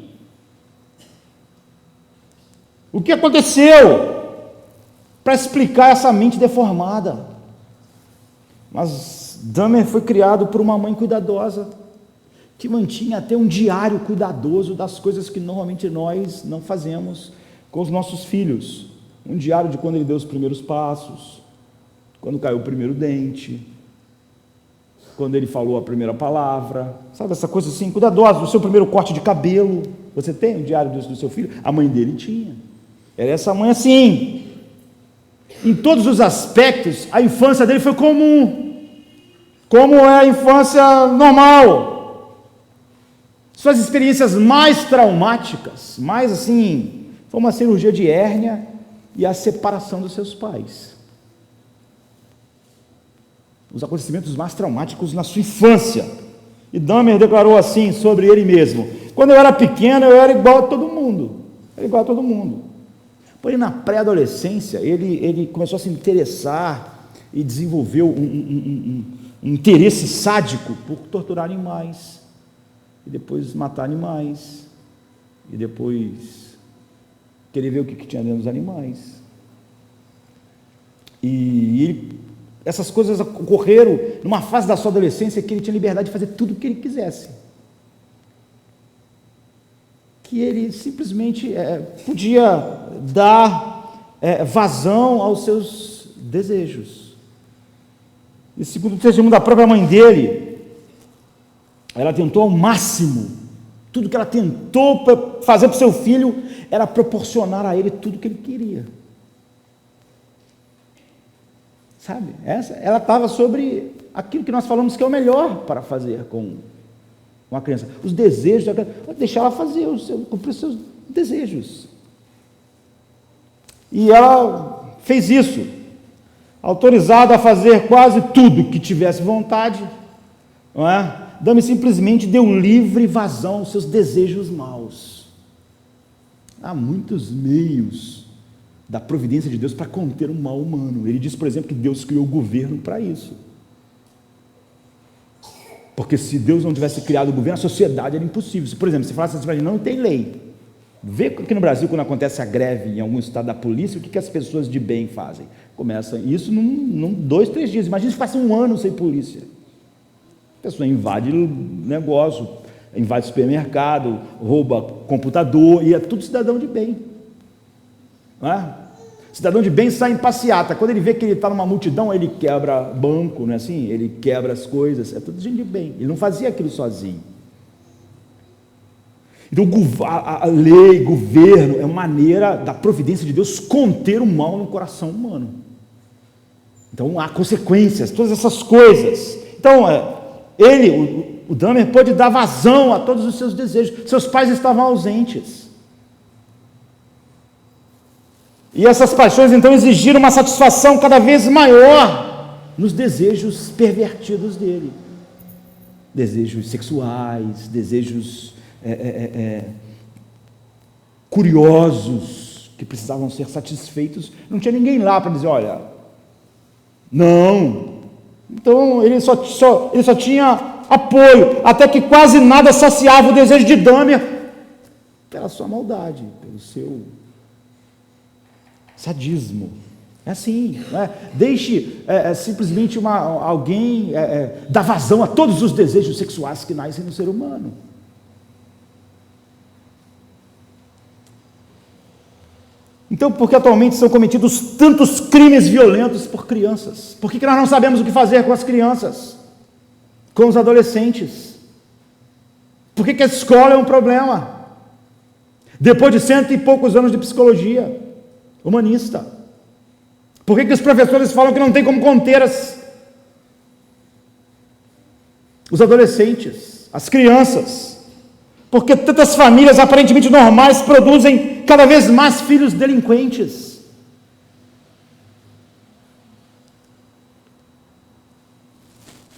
S1: O que aconteceu para explicar essa mente deformada? Mas Dahmer foi criado por uma mãe cuidadosa, que mantinha até um diário cuidadoso das coisas que normalmente nós não fazemos com os nossos filhos. Um diário de quando ele deu os primeiros passos, quando caiu o primeiro dente, quando ele falou a primeira palavra, sabe, essa coisa assim, cuidadosa, do seu primeiro corte de cabelo. Você tem o diário do seu filho? A mãe dele tinha. Era essa mãe assim. Em todos os aspectos, a infância dele foi comum, como é a infância normal. Suas experiências mais traumáticas, mais assim, foi uma cirurgia de hérnia e a separação dos seus pais. Os acontecimentos mais traumáticos na sua infância. E Dahmer declarou assim sobre ele mesmo: quando eu era pequeno, eu era igual a todo mundo. Era igual a todo mundo. Porém, na pré-adolescência, ele começou a se interessar e desenvolveu um interesse sádico por torturar animais, e depois matar animais, e depois querer ver o que tinha dentro dos animais. Essas coisas ocorreram numa fase da sua adolescência que ele tinha liberdade de fazer tudo o que ele quisesse. Que ele simplesmente podia dar vazão aos seus desejos. E segundo o testemunho da própria mãe dele, ela tentou ao máximo, tudo que ela tentou fazer para o seu filho era proporcionar a ele tudo que ele queria. Sabe? Ela estava sobre aquilo que nós falamos que é o melhor para fazer com a criança. Os desejos da criança, deixar ela fazer, cumprir os seus desejos. E ela fez isso, autorizada a fazer quase tudo que tivesse vontade, não é? Dahmer simplesmente deu livre vazão aos seus desejos maus. Há muitos meios da providência de Deus para conter o mal humano. Ele diz, por exemplo, que Deus criou o governo para isso. Porque se Deus não tivesse criado o governo, a sociedade era impossível. Por exemplo, se falasse assim, não tem lei. Vê aqui no Brasil, quando acontece a greve em algum estado da polícia, o que as pessoas de bem fazem? Começa isso num 2, 3 dias. Imagina se passa um ano sem polícia. A pessoa invade o negócio, invade o supermercado, rouba computador, e é tudo cidadão de bem. Não é? Cidadão de bem sai em passeata. Quando ele vê que ele está numa multidão, ele quebra banco, não é assim? Ele quebra as coisas. É tudo gente de bem. Ele não fazia aquilo sozinho. Então, a lei, governo, é uma maneira da providência de Deus conter o mal no coração humano. Então, há consequências, todas essas coisas. Então, o Dahmer pôde dar vazão a todos os seus desejos. Seus pais estavam ausentes. E essas paixões, então, exigiram uma satisfação cada vez maior nos desejos pervertidos dele. Desejos sexuais, desejos curiosos, que precisavam ser satisfeitos. Não tinha ninguém lá para dizer, olha, não. Então, ele só tinha apoio, até que quase nada saciava o desejo de Dahmer pela sua maldade, pelo seu sadismo. É assim, né? Deixe simplesmente alguém dar vazão a todos os desejos sexuais que nascem no ser humano. Então, por que atualmente são cometidos tantos crimes violentos por crianças? Por que nós não sabemos o que fazer com as crianças? Com os adolescentes? Por que a escola é um problema? Depois de 100 e poucos anos de psicologia humanista. Por que os professores falam que não tem como conter os adolescentes, as crianças? Porque tantas famílias aparentemente normais produzem cada vez mais filhos delinquentes.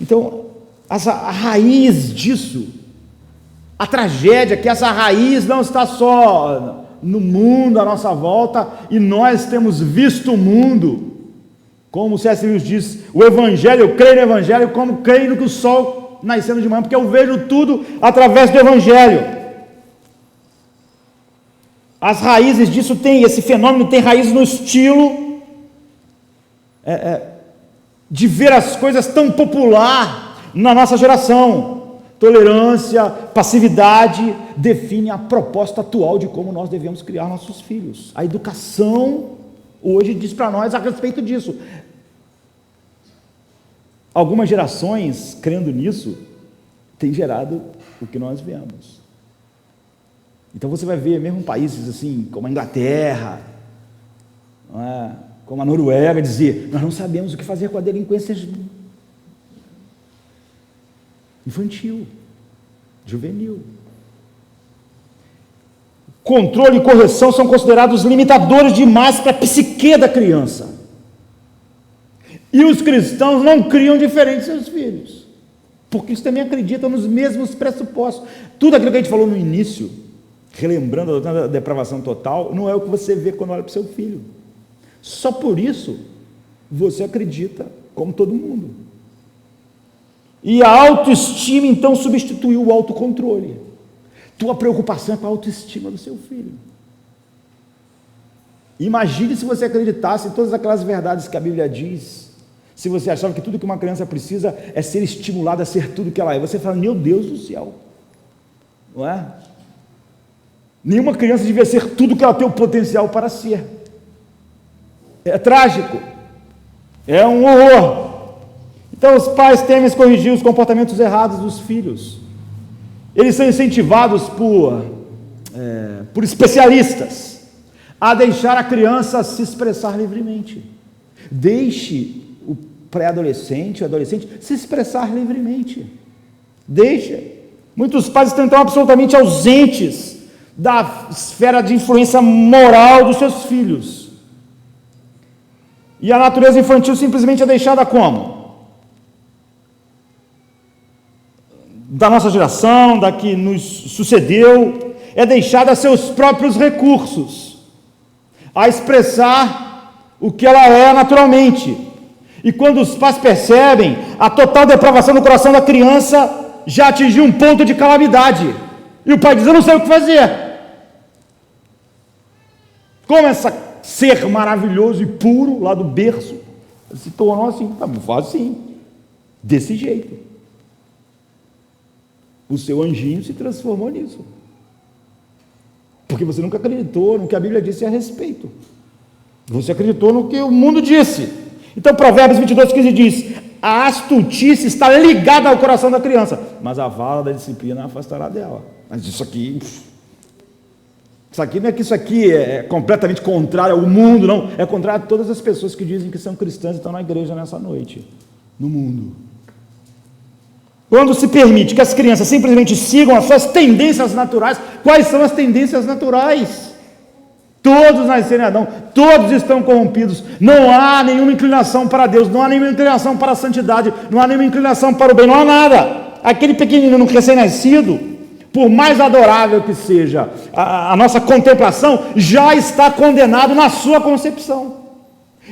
S1: Então, a raiz disso, a tragédia, que essa raiz não está só no mundo à nossa volta, e nós temos visto o mundo, como o C.S. Lewis diz, o Evangelho, eu creio no Evangelho como creio no que o sol nascendo de manhã, porque eu vejo tudo através do Evangelho. As raízes disso esse fenômeno tem raiz no estilo de ver as coisas tão popular na nossa geração. Tolerância, passividade, define a proposta atual de como nós devemos criar nossos filhos. A educação hoje diz para nós a respeito disso. Algumas gerações, crendo nisso, têm gerado o que nós vemos. Então você vai ver, mesmo países assim, como a Inglaterra, como a Noruega, dizer, nós não sabemos o que fazer com a delinquência infantil, juvenil. Controle e correção são considerados limitadores demais para a psique da criança. E os cristãos não criam diferente seus filhos, porque eles também acreditam nos mesmos pressupostos. Tudo aquilo que a gente falou no início, relembrando a doutrina da depravação total, não é o que você vê quando olha para o seu filho. Só por isso você acredita como todo mundo. E a autoestima então substituiu o autocontrole. Tua preocupação é com a autoestima do seu filho. Imagine se você acreditasse em todas aquelas verdades que a Bíblia diz. Se você achava que tudo que uma criança precisa é ser estimulada a ser tudo que ela é, você fala, meu Deus do céu, não é? Nenhuma criança devia ser tudo que ela tem o potencial para ser. É trágico, é um horror. Então os pais temem corrigir os comportamentos errados dos filhos. Eles são incentivados por especialistas a deixar a criança se expressar livremente. Deixe o pré-adolescente, o adolescente, se expressar livremente. Deixa. Muitos pais estão então absolutamente ausentes da esfera de influência moral dos seus filhos. E a natureza infantil simplesmente é deixada como? Da nossa geração, da que nos sucedeu, é deixada a seus próprios recursos, a expressar o que ela é naturalmente. E quando os pais percebem, a total depravação do coração da criança já atingiu um ponto de calamidade. E o pai diz, eu não sei o que fazer. Como esse ser maravilhoso e puro, lá do berço, se tornou assim, faz assim, desse jeito. O seu anjinho se transformou nisso. Porque você nunca acreditou no que a Bíblia disse a respeito. Você acreditou no que o mundo disse. Então Provérbios 22:15 diz, a astutícia está ligada ao coração da criança, mas a vara da disciplina afastará dela. Mas isso aqui não é que isso aqui é completamente contrário ao mundo, não. É contrário a todas as pessoas que dizem que são cristãs e estão na igreja nessa noite, no mundo. Quando se permite que as crianças simplesmente sigam as suas tendências naturais, quais são as tendências naturais? Todos nasceram em Adão, todos estão corrompidos, não há nenhuma inclinação para Deus, não há nenhuma inclinação para a santidade, não há nenhuma inclinação para o bem, não há nada. Aquele pequenino recém-nascido, por mais adorável que seja a nossa contemplação, já está condenado na sua concepção.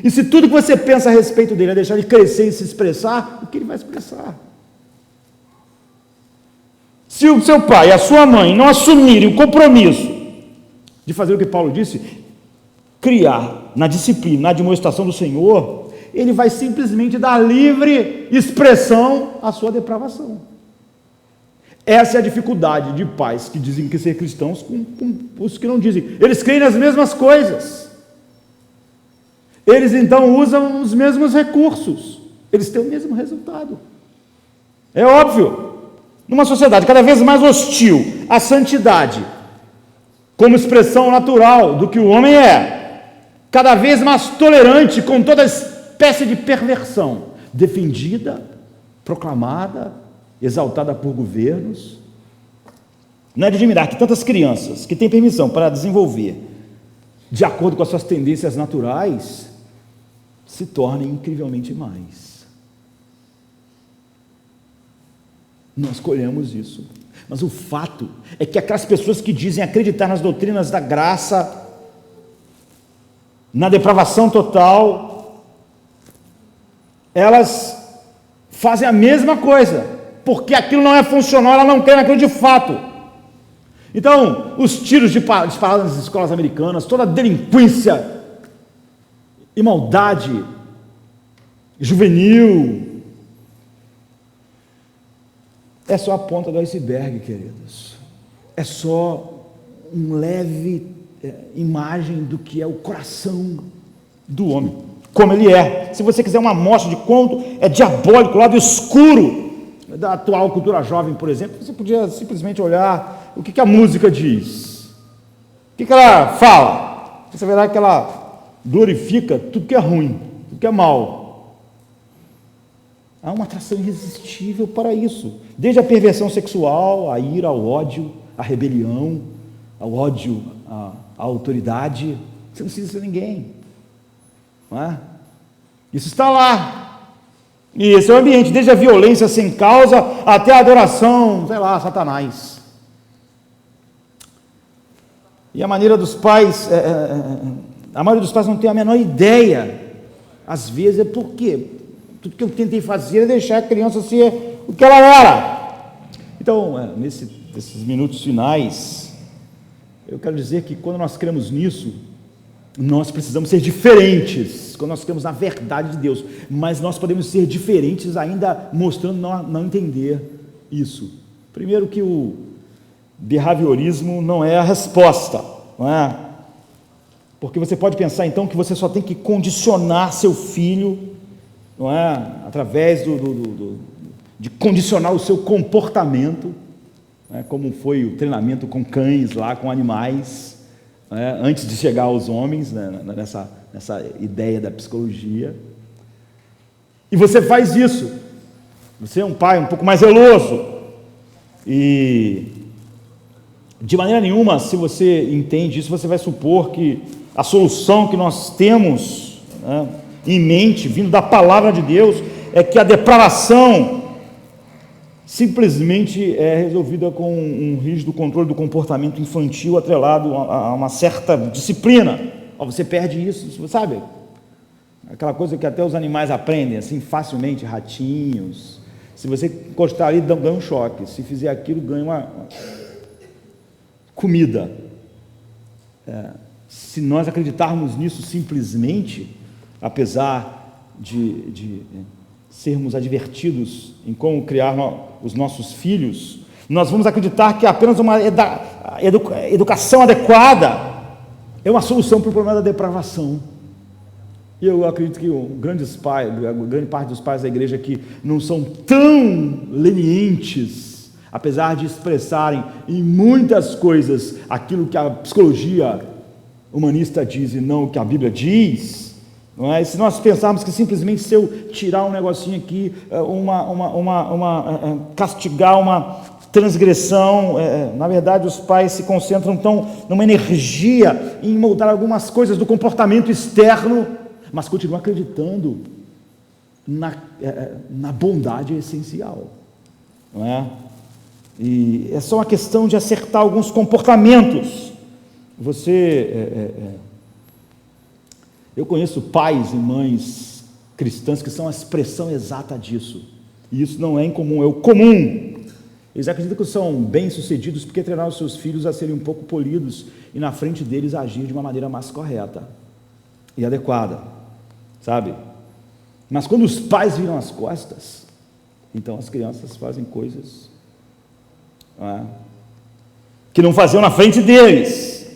S1: E se tudo que você pensa a respeito dele é deixar ele crescer e se expressar, o que ele vai expressar? Se o seu pai e a sua mãe não assumirem o compromisso de fazer o que Paulo disse, criar na disciplina, na admoestação do Senhor, ele vai simplesmente dar livre expressão à sua depravação. Essa é a dificuldade de pais que dizem que ser cristãos com os que não dizem. Eles creem nas mesmas coisas, eles então usam os mesmos recursos, eles têm o mesmo resultado. É óbvio, numa sociedade cada vez mais hostil à santidade, como expressão natural do que o homem é, cada vez mais tolerante com toda espécie de perversão, defendida, proclamada, exaltada por governos. Não é de admirar que tantas crianças que têm permissão para desenvolver de acordo com as suas tendências naturais se tornem incrivelmente mais. Nós colhemos isso. Mas o fato é que aquelas pessoas que dizem acreditar nas doutrinas da graça, na depravação total, elas fazem a mesma coisa, porque aquilo não é funcional, ela não crê naquilo de fato. Então, os tiros disparados nas escolas americanas, toda a delinquência e maldade juvenil, é só a ponta do iceberg, queridos. É só uma leve imagem do que é o coração do homem, como ele é. Se você quiser uma amostra de quanto é diabólico, o lado escuro da atual cultura jovem, por exemplo, você podia simplesmente olhar o que a música diz, o que ela fala. Você verá que ela glorifica tudo que é ruim, tudo que é mal. Há uma atração irresistível para isso, desde a perversão sexual, a ira, ao ódio, a rebelião, ao ódio à autoridade. Você não precisa ser ninguém, não é? Isso está lá. E esse é o ambiente, desde a violência sem causa até a adoração, sei lá, a Satanás. E a maneira dos pais, a maioria dos pais não tem a menor ideia, às vezes, é porque tudo que eu tentei fazer é deixar a criança ser o que ela era. Então, nesses minutos finais, eu quero dizer que quando nós cremos nisso, nós precisamos ser diferentes, quando nós cremos na verdade de Deus, mas nós podemos ser diferentes ainda mostrando não entender isso. Primeiro que o behaviorismo não é a resposta, não é? Porque você pode pensar então que você só tem que condicionar seu filho, não é? Através de condicionar o seu comportamento, não é? Como foi o treinamento com cães lá, com animais, antes de chegar aos homens, né, nessa ideia da psicologia. E você faz isso, você é um pai um pouco mais zeloso, e de maneira nenhuma, se você entende isso, você vai supor que a solução que nós temos, né, em mente, vindo da palavra de Deus, é que a depravação simplesmente é resolvida com um rígido controle do comportamento infantil atrelado a uma certa disciplina. Você perde isso, você sabe? Aquela coisa que até os animais aprendem, assim, facilmente, ratinhos. Se você encostar ali, ganha um choque. Se fizer aquilo, ganha uma comida. Se nós acreditarmos nisso simplesmente, apesar de sermos advertidos em como criar os nossos filhos, nós vamos acreditar que apenas uma educação adequada é uma solução para o problema da depravação. E eu acredito que a grande parte dos pais da igreja aqui não são tão lenientes, apesar de expressarem em muitas coisas aquilo que a psicologia humanista diz e não o que a Bíblia diz. Não é? Se nós pensarmos que simplesmente se eu tirar um negocinho aqui, castigar uma transgressão, na verdade os pais se concentram tão numa energia em moldar algumas coisas do comportamento externo, mas continuam acreditando na bondade essencial, não é? E é só uma questão de acertar alguns comportamentos. Eu conheço pais e mães cristãs que são a expressão exata disso, e isso não é incomum, é o comum. Eles acreditam que são bem-sucedidos porque treinaram os seus filhos a serem um pouco polidos e na frente deles agir de uma maneira mais correta e adequada, sabe? Mas quando os pais viram as costas, então as crianças fazem coisas que não faziam na frente deles.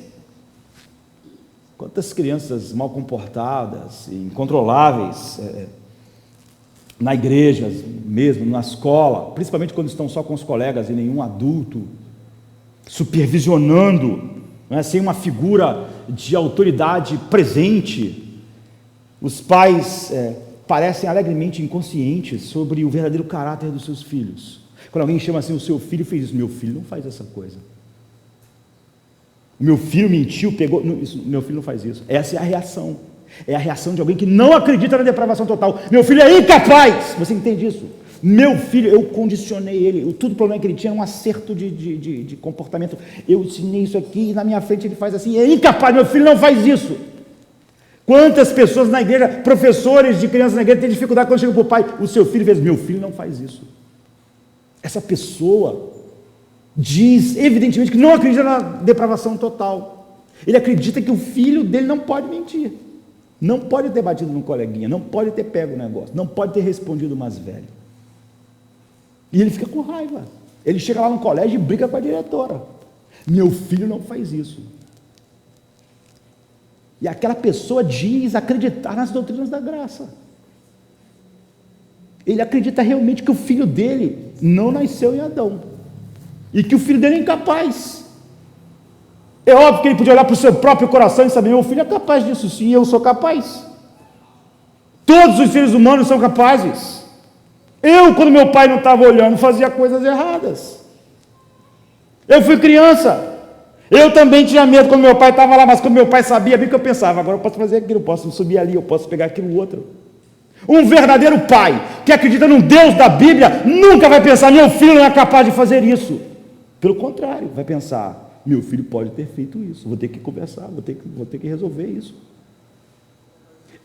S1: Quantas crianças mal comportadas, incontroláveis, na igreja mesmo, na escola, principalmente quando estão só com os colegas e nenhum adulto supervisionando, sem uma figura de autoridade presente. Os pais parecem alegremente inconscientes sobre o verdadeiro caráter dos seus filhos. Quando alguém chama assim, o seu filho fez isso, meu filho não faz essa coisa. Meu filho mentiu, pegou, meu filho não faz isso. Essa é a reação. É a reação de alguém que não acredita na depravação total. Meu filho é incapaz. Você entende isso? Meu filho, eu condicionei ele. Todo o problema que ele tinha era um acerto de comportamento. Eu ensinei isso aqui e na minha frente ele faz assim. É incapaz, meu filho não faz isso. Quantas pessoas na igreja, professores de crianças na igreja, têm dificuldade quando chegam para o pai. O seu filho fez, meu filho não faz isso. Essa pessoa diz, evidentemente, que não acredita na depravação total. Ele acredita que o filho dele não pode mentir. Não pode ter batido no coleguinha, não pode ter pego o negócio, não pode ter respondido o mais velho. E ele fica com raiva. Ele chega lá no colégio e briga com a diretora. Meu filho não faz isso. E aquela pessoa diz acreditar nas doutrinas da graça. Ele acredita realmente que o filho dele não nasceu em Adão. E que o filho dele é incapaz. É óbvio que ele podia olhar para o seu próprio coração e saber, meu filho é capaz disso sim, eu sou capaz. Todos os seres humanos são capazes. Eu, quando meu pai não estava olhando, fazia coisas erradas. Eu fui criança. Eu também tinha medo quando meu pai estava lá, mas quando meu pai sabia, bem que eu pensava, agora eu posso fazer aquilo, eu posso subir ali, eu posso pegar aquilo outro. Um verdadeiro pai, que acredita no Deus da Bíblia, nunca vai pensar, meu filho não é capaz de fazer isso. Pelo contrário, vai pensar, meu filho pode ter feito isso, vou ter que conversar, vou ter que resolver isso.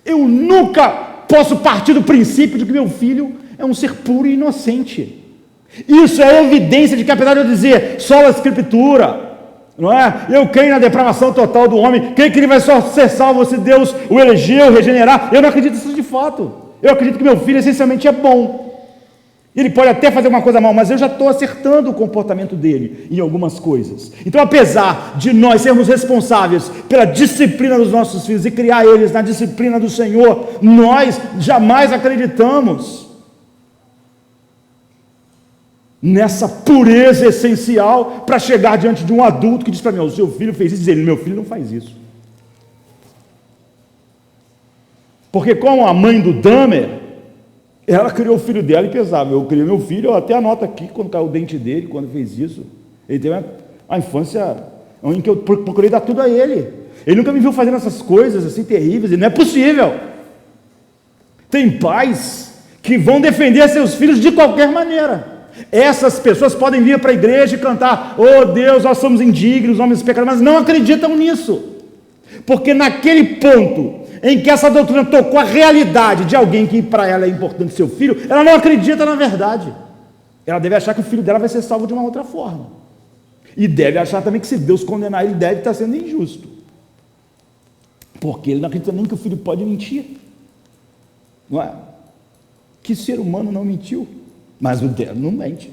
S1: Eu nunca posso partir do princípio de que meu filho é um ser puro e inocente. Isso é evidência de que, apesar de eu dizer sola Escritura, não é? Eu creio na depravação total do homem, creio que ele vai só ser salvo se Deus o elegeu, regenerar. Eu não acredito nisso de fato. Eu acredito que meu filho essencialmente é bom. Ele pode até fazer uma coisa mal, mas eu já estou acertando o comportamento dele em algumas coisas. Então, apesar de nós sermos responsáveis pela disciplina dos nossos filhos e criar eles na disciplina do Senhor, nós jamais acreditamos nessa pureza essencial para chegar diante de um adulto que diz para mim, o seu filho fez isso, e diz ele, meu filho não faz isso. Porque como a mãe do Dahmer, ela criou o filho dela e pesava, eu criei meu filho, eu até anoto aqui, quando caiu o dente dele, quando fez isso, ele teve uma infância em que eu procurei dar tudo a ele. Ele nunca me viu fazendo essas coisas assim terríveis, e não é possível. Tem pais que vão defender seus filhos de qualquer maneira. Essas pessoas podem vir para a igreja e cantar, oh Deus, nós somos indignos, homens pecadores, mas não acreditam nisso, porque naquele ponto em que essa doutrina tocou a realidade de alguém que para ela é importante seu filho, ela não acredita na verdade. Ela deve achar que o filho dela vai ser salvo de uma outra forma, e deve achar também que se Deus condenar ele, deve estar sendo injusto, porque ele não acredita nem que o filho pode mentir, não é? Que ser humano não mentiu? Mas o dela não mente.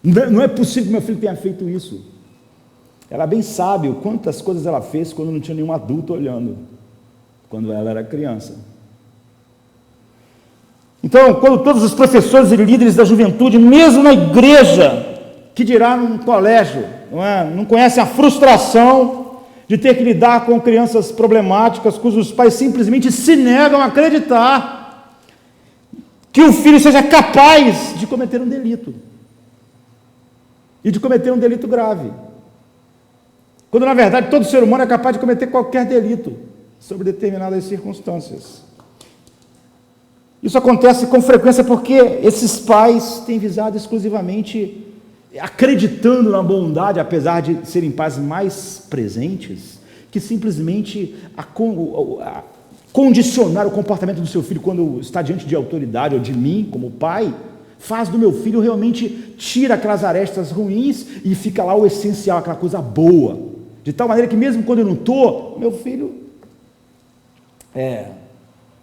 S1: Não é possível que meu filho tenha feito isso. Ela bem sabe o quantas coisas ela fez quando não tinha nenhum adulto olhando, quando ela era criança. Então, quando todos os professores e líderes da juventude, mesmo na igreja, que dirá num colégio, não conhecem a frustração de ter que lidar com crianças problemáticas, cujos pais simplesmente se negam a acreditar que o filho seja capaz de cometer um delito, e de cometer um delito grave, quando na verdade todo ser humano é capaz de cometer qualquer delito, sob determinadas circunstâncias. Isso acontece com frequência porque esses pais têm visado exclusivamente, acreditando na bondade, apesar de serem pais mais presentes, que simplesmente condicionar o comportamento do seu filho quando está diante de autoridade, ou de mim, como pai, faz do meu filho realmente, tira aquelas arestas ruins e fica lá o essencial, aquela coisa boa, de tal maneira que mesmo quando eu não estou, meu filho é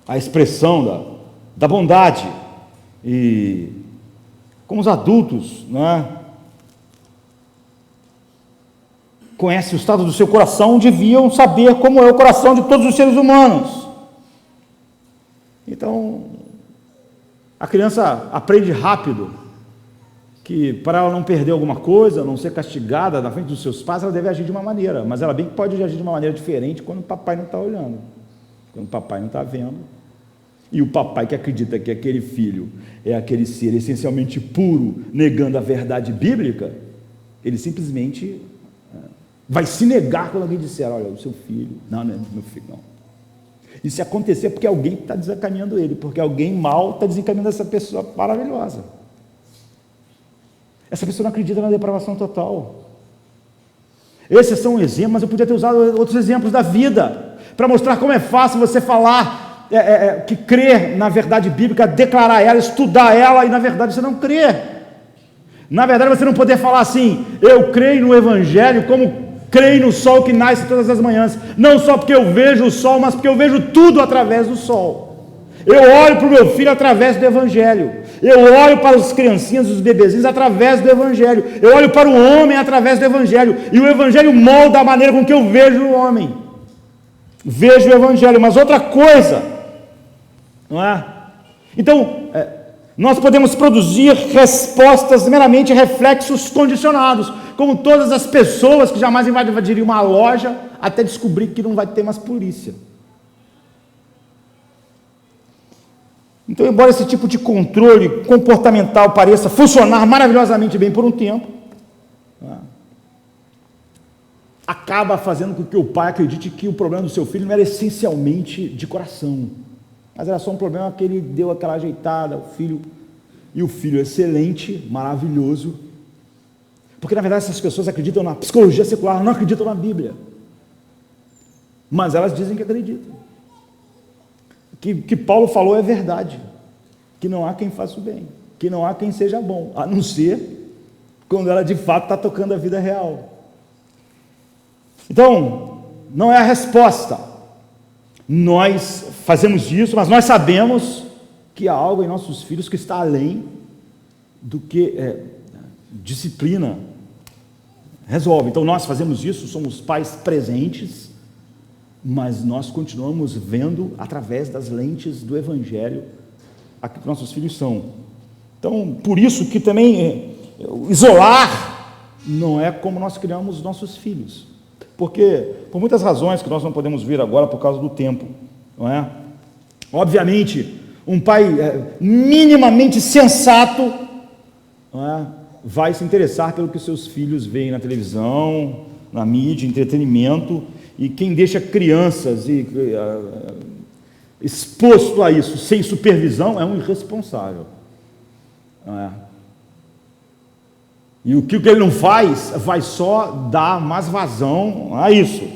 S1: a expressão da bondade. E como os adultos, não é? conhece o estado do seu coração, deviam saber como é o coração de todos os seres humanos. Então, a criança aprende rápido que para ela não perder alguma coisa, não ser castigada na frente dos seus pais, ela deve agir de uma maneira, mas ela bem pode agir de uma maneira diferente quando o papai não está olhando, quando o papai não está vendo. E o papai que acredita que aquele filho é aquele ser essencialmente puro, negando a verdade bíblica, ele simplesmente vai se negar quando alguém disser, olha, o seu filho, não é meu filho, não. E se acontecer é porque alguém está desencaminhando ele, porque alguém mal está desencaminhando essa pessoa maravilhosa. Essa pessoa não acredita na depravação total. Esses são exemplos, mas eu podia ter usado outros exemplos da vida, para mostrar como é fácil você falar que crer na verdade bíblica, declarar ela, estudar ela, e na verdade você não crê. Na verdade você não poder falar assim, eu creio no Evangelho como creio no sol que nasce todas as manhãs, não só porque eu vejo o sol, mas porque eu vejo tudo através do sol. Eu olho para o meu filho através do Evangelho, eu olho para as criancinhas, os bebezinhos através do Evangelho, eu olho para o homem através do Evangelho, e o Evangelho molda a maneira com que eu vejo o homem, vejo o Evangelho. Mas outra coisa, não é? Então, nós podemos produzir respostas meramente reflexos condicionados, como todas as pessoas que jamais invadiriam uma loja até descobrir que não vai ter mais polícia. Então, embora esse tipo de controle comportamental pareça funcionar maravilhosamente bem por um tempo, acaba fazendo com que o pai acredite que o problema do seu filho não era essencialmente de coração, mas era só um problema que ele deu aquela ajeitada, o filho é excelente, maravilhoso, porque na verdade essas pessoas acreditam na psicologia secular, não acreditam na Bíblia, mas elas dizem que acreditam. Que Paulo falou é verdade, que não há quem faça o bem, que não há quem seja bom, a não ser quando ela de fato está tocando a vida real. Então, não é a resposta. Nós fazemos isso, mas nós sabemos que há algo em nossos filhos que está além do que disciplina resolve. Então, nós fazemos isso, somos pais presentes, mas nós continuamos vendo através das lentes do Evangelho aquilo que nossos filhos são. Então, por isso que também isolar não é como nós criamos os nossos filhos, porque por muitas razões que nós não podemos ver agora por causa do tempo, não é? Obviamente, um pai minimamente sensato, não é, vai se interessar pelo que seus filhos veem na televisão, na mídia, entretenimento. E quem deixa crianças exposto a isso sem supervisão é um irresponsável. Não é? E o que ele não faz vai só dar mais vazão a isso.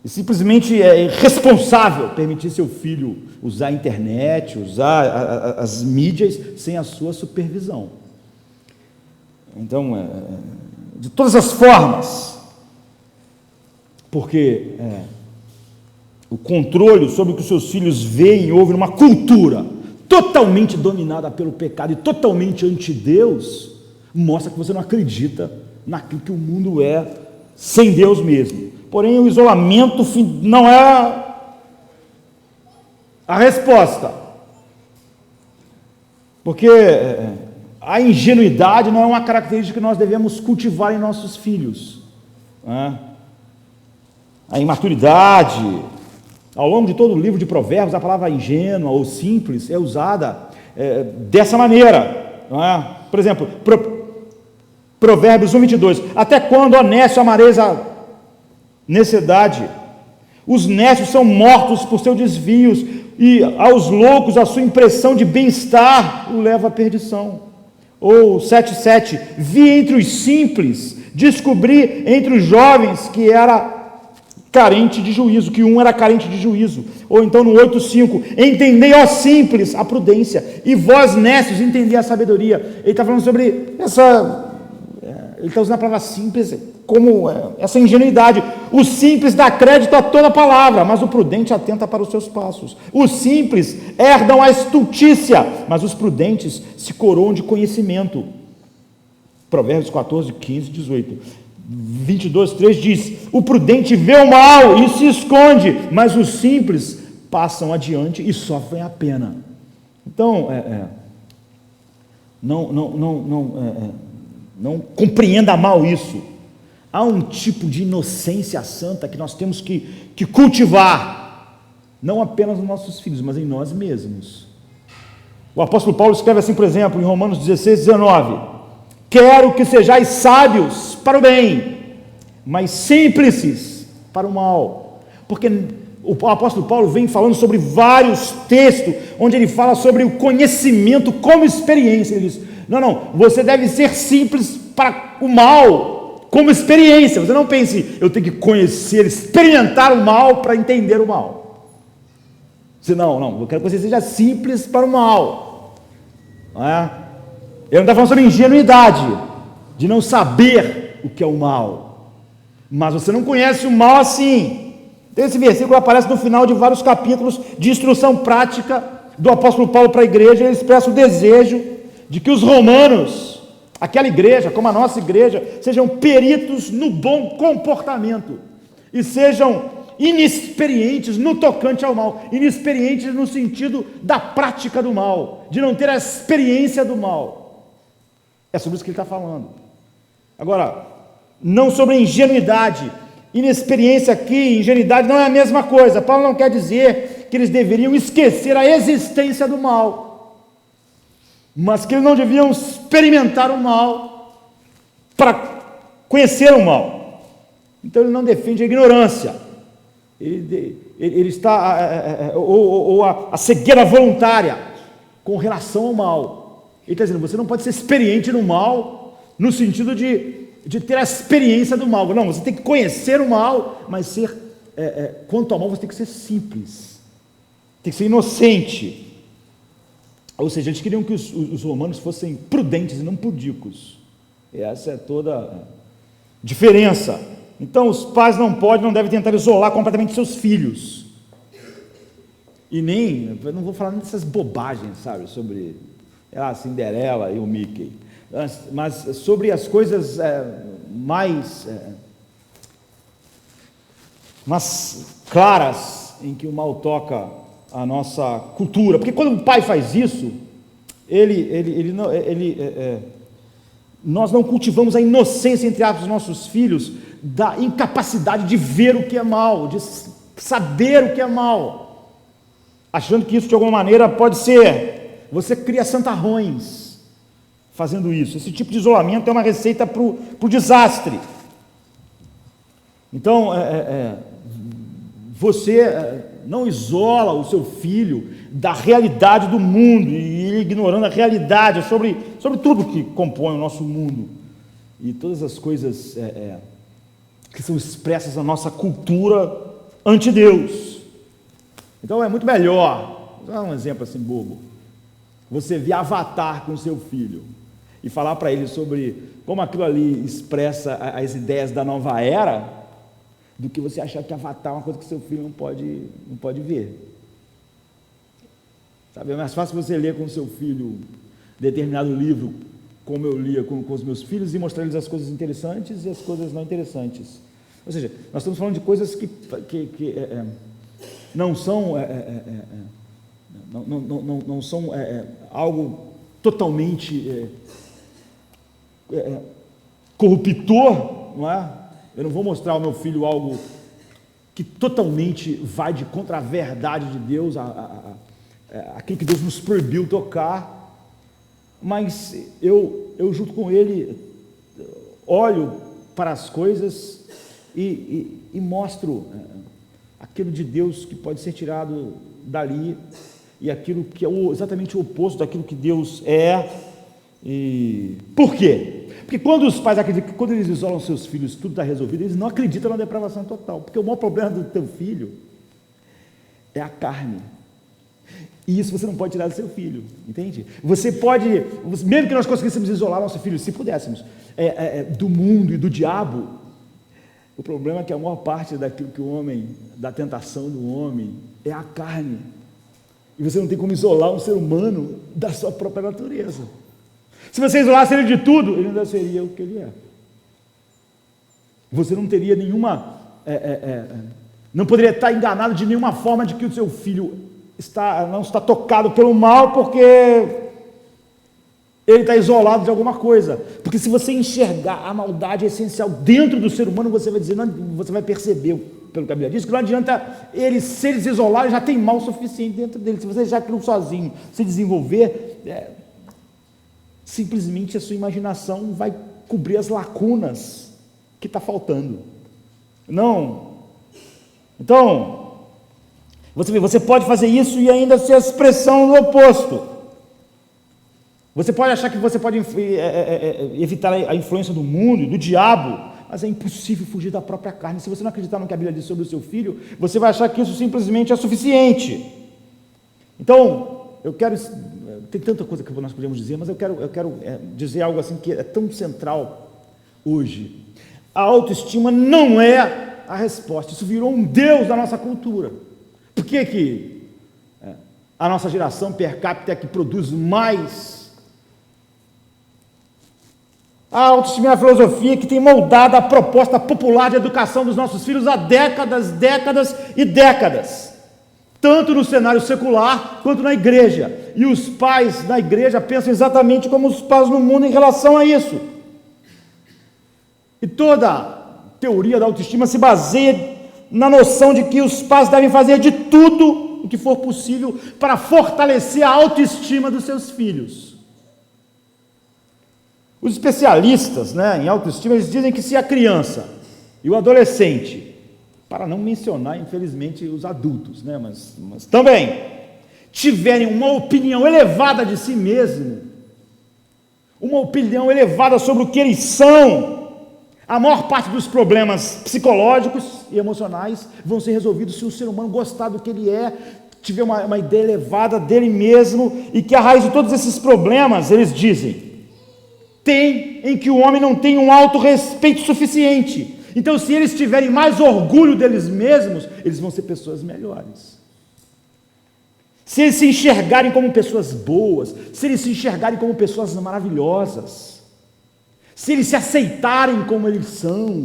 S1: E simplesmente é irresponsável permitir seu filho usar a internet, usar as mídias sem a sua supervisão. Então, de todas as formas, porque o controle sobre o que os seus filhos veem e ouvem numa cultura totalmente dominada pelo pecado e totalmente anti-Deus, mostra que você não acredita naquilo que o mundo é sem Deus mesmo. Porém, o isolamento não é a resposta, porque a ingenuidade não é uma característica que nós devemos cultivar em nossos filhos, a imaturidade. Ao longo de todo o livro de Provérbios, a palavra ingênua ou simples é usada dessa maneira, não é? Por exemplo, Provérbios 1:22, até quando, ó nécio, amareis a necessidade? Os nécios são mortos por seus desvios, e aos loucos a sua impressão de bem-estar o leva à perdição. Ou 7:7, vi entre os simples, descobri entre os jovens que era carente de juízo, que um era carente de juízo. Ou então no 8:5, entendei, ó simples, a prudência, e vós nécios, entendei a sabedoria. Ele está falando sobre ele está usando a palavra simples como essa ingenuidade. O simples dá crédito a toda palavra, mas o prudente atenta para os seus passos. Os simples herdam a estultícia, mas os prudentes se coroam de conhecimento. Provérbios 14, 15, 18. 22:3 diz: o prudente vê o mal e se esconde, mas os simples passam adiante e sofrem a pena. Então, não compreenda mal isso. Há um tipo de inocência santa que nós temos que cultivar, não apenas nos nossos filhos, mas em nós mesmos. O apóstolo Paulo escreve assim, por exemplo, em Romanos 16:19: quero que sejais sábios para o bem, mas simples para o mal. Porque o apóstolo Paulo vem falando sobre vários textos, onde ele fala sobre o conhecimento como experiência. Ele diz: não, você deve ser simples para o mal, como experiência. Você não pense, eu tenho que conhecer, experimentar o mal para entender o mal. Não, eu quero que você seja simples para o mal. Não é? Ele não está falando sobre ingenuidade, de não saber o que é o mal, mas você não conhece o mal assim. Então, esse versículo aparece no final de vários capítulos de instrução prática do apóstolo Paulo para a igreja. Ele expressa o desejo de que os romanos, aquela igreja, como a nossa igreja, sejam peritos no bom comportamento e sejam inexperientes no tocante ao mal, inexperientes no sentido da prática do mal, de não ter a experiência do mal. É sobre isso que ele está falando. Agora, não sobre ingenuidade. Inexperiência aqui, ingenuidade não é a mesma coisa. Paulo não quer dizer que eles deveriam esquecer a existência do mal, mas que eles não deviam experimentar o mal para conhecer o mal. Então ele não defende a ignorância, ele está ou a cegueira voluntária com relação ao mal. Ele está dizendo: você não pode ser experiente no mal no sentido de ter a experiência do mal. Não, você tem que conhecer o mal, mas ser, quanto ao mal, você tem que ser simples, tem que ser inocente. Ou seja, eles queriam que os romanos fossem prudentes e não pudicos. E essa é toda a diferença. Então, os pais não devem tentar isolar completamente seus filhos. E nem, eu não vou falar dessas bobagens, sabe, sobre a Cinderela e o Mickey, mas sobre as coisas mais claras em que o mal toca a nossa cultura. Porque quando o pai faz isso, nós não cultivamos a inocência, entre aspas, dos nossos filhos, da incapacidade de ver o que é mal, de saber o que é mal, achando que isso de alguma maneira pode ser. Você cria santarrões fazendo isso. Esse tipo de isolamento é uma receita para o desastre. Então, você não isola o seu filho da realidade do mundo, e ele ignorando a realidade sobre tudo que compõe o nosso mundo, e todas as coisas que são expressas na nossa cultura ante Deus. Então é muito melhor, vou dar um exemplo assim bobo, você ver Avatar com o seu filho e falar para ele sobre como aquilo ali expressa as ideias da nova era, do que você achar que Avatar é uma coisa que seu filho não pode ver. Sabe, é mais fácil você ler com o seu filho determinado livro, como eu lia com os meus filhos, e mostrar-lhes as coisas interessantes e as coisas não interessantes. Ou seja, nós estamos falando de coisas que não são não são algo totalmente corruptor, não é? Eu não vou mostrar ao meu filho algo que totalmente vai de contra a verdade de Deus, aquilo que Deus nos proibiu tocar, mas eu junto com ele olho para as coisas e mostro aquilo de Deus que pode ser tirado dali, e aquilo que é exatamente o oposto daquilo que Deus é. E por quê? Porque quando os pais acreditam que quando eles isolam seus filhos tudo está resolvido, eles não acreditam na depravação total, porque o maior problema do teu filho é a carne, e isso você não pode tirar do seu filho, entende? Você pode, mesmo que nós conseguíssemos isolar nosso filho, se pudéssemos, do mundo e do diabo, o problema é que a maior parte daquilo que o homem, da tentação do homem, é a carne, e você não tem como isolar um ser humano da sua própria natureza. Se você isolasse ele de tudo, ele ainda seria o que ele é. Você não teria nenhuma, não poderia estar enganado de nenhuma forma de que o seu filho não está tocado pelo mal, porque ele está isolado de alguma coisa. Porque se você enxergar a maldade essencial dentro do ser humano, você vai dizer, não, você vai perceber, pelo que a Bíblia diz, que não adianta se eles isolarem, já tem mal suficiente dentro dele. Se você já aquilo sozinho se desenvolver, simplesmente a sua imaginação vai cobrir as lacunas que está faltando. Não. Então, você pode fazer isso e ainda ser a expressão do oposto. Você pode achar que você pode evitar a influência do mundo e do diabo, mas é impossível fugir da própria carne. Se você não acreditar no que a Bíblia diz sobre o seu filho, você vai achar que isso simplesmente é suficiente. Então, tem tanta coisa que nós podemos dizer, mas eu quero dizer algo assim que é tão central hoje. A autoestima não é a resposta. Isso virou um Deus da nossa cultura. Por que a nossa geração per capita é que produz mais? A autoestima é a filosofia que tem moldado a proposta popular de educação dos nossos filhos há décadas e décadas, tanto no cenário secular quanto na igreja. E os pais na igreja pensam exatamente como os pais no mundo em relação a isso. E toda a teoria da autoestima se baseia na noção de que os pais devem fazer de tudo o que for possível para fortalecer a autoestima dos seus filhos. Os especialistas, em autoestima, eles dizem que se a criança e o adolescente, para não mencionar, infelizmente, os adultos, mas também, tiverem uma opinião elevada de si mesmo, uma opinião elevada sobre o que eles são, a maior parte dos problemas psicológicos e emocionais vão ser resolvidos se o ser humano gostar do que ele é, tiver uma ideia elevada dele mesmo, e que a raiz de todos esses problemas, eles dizem, tem em que o homem não tem um autorrespeito suficiente. Então, se eles tiverem mais orgulho deles mesmos, eles vão ser pessoas melhores. Se eles se enxergarem como pessoas boas, se eles se enxergarem como pessoas maravilhosas, se eles se aceitarem como eles são,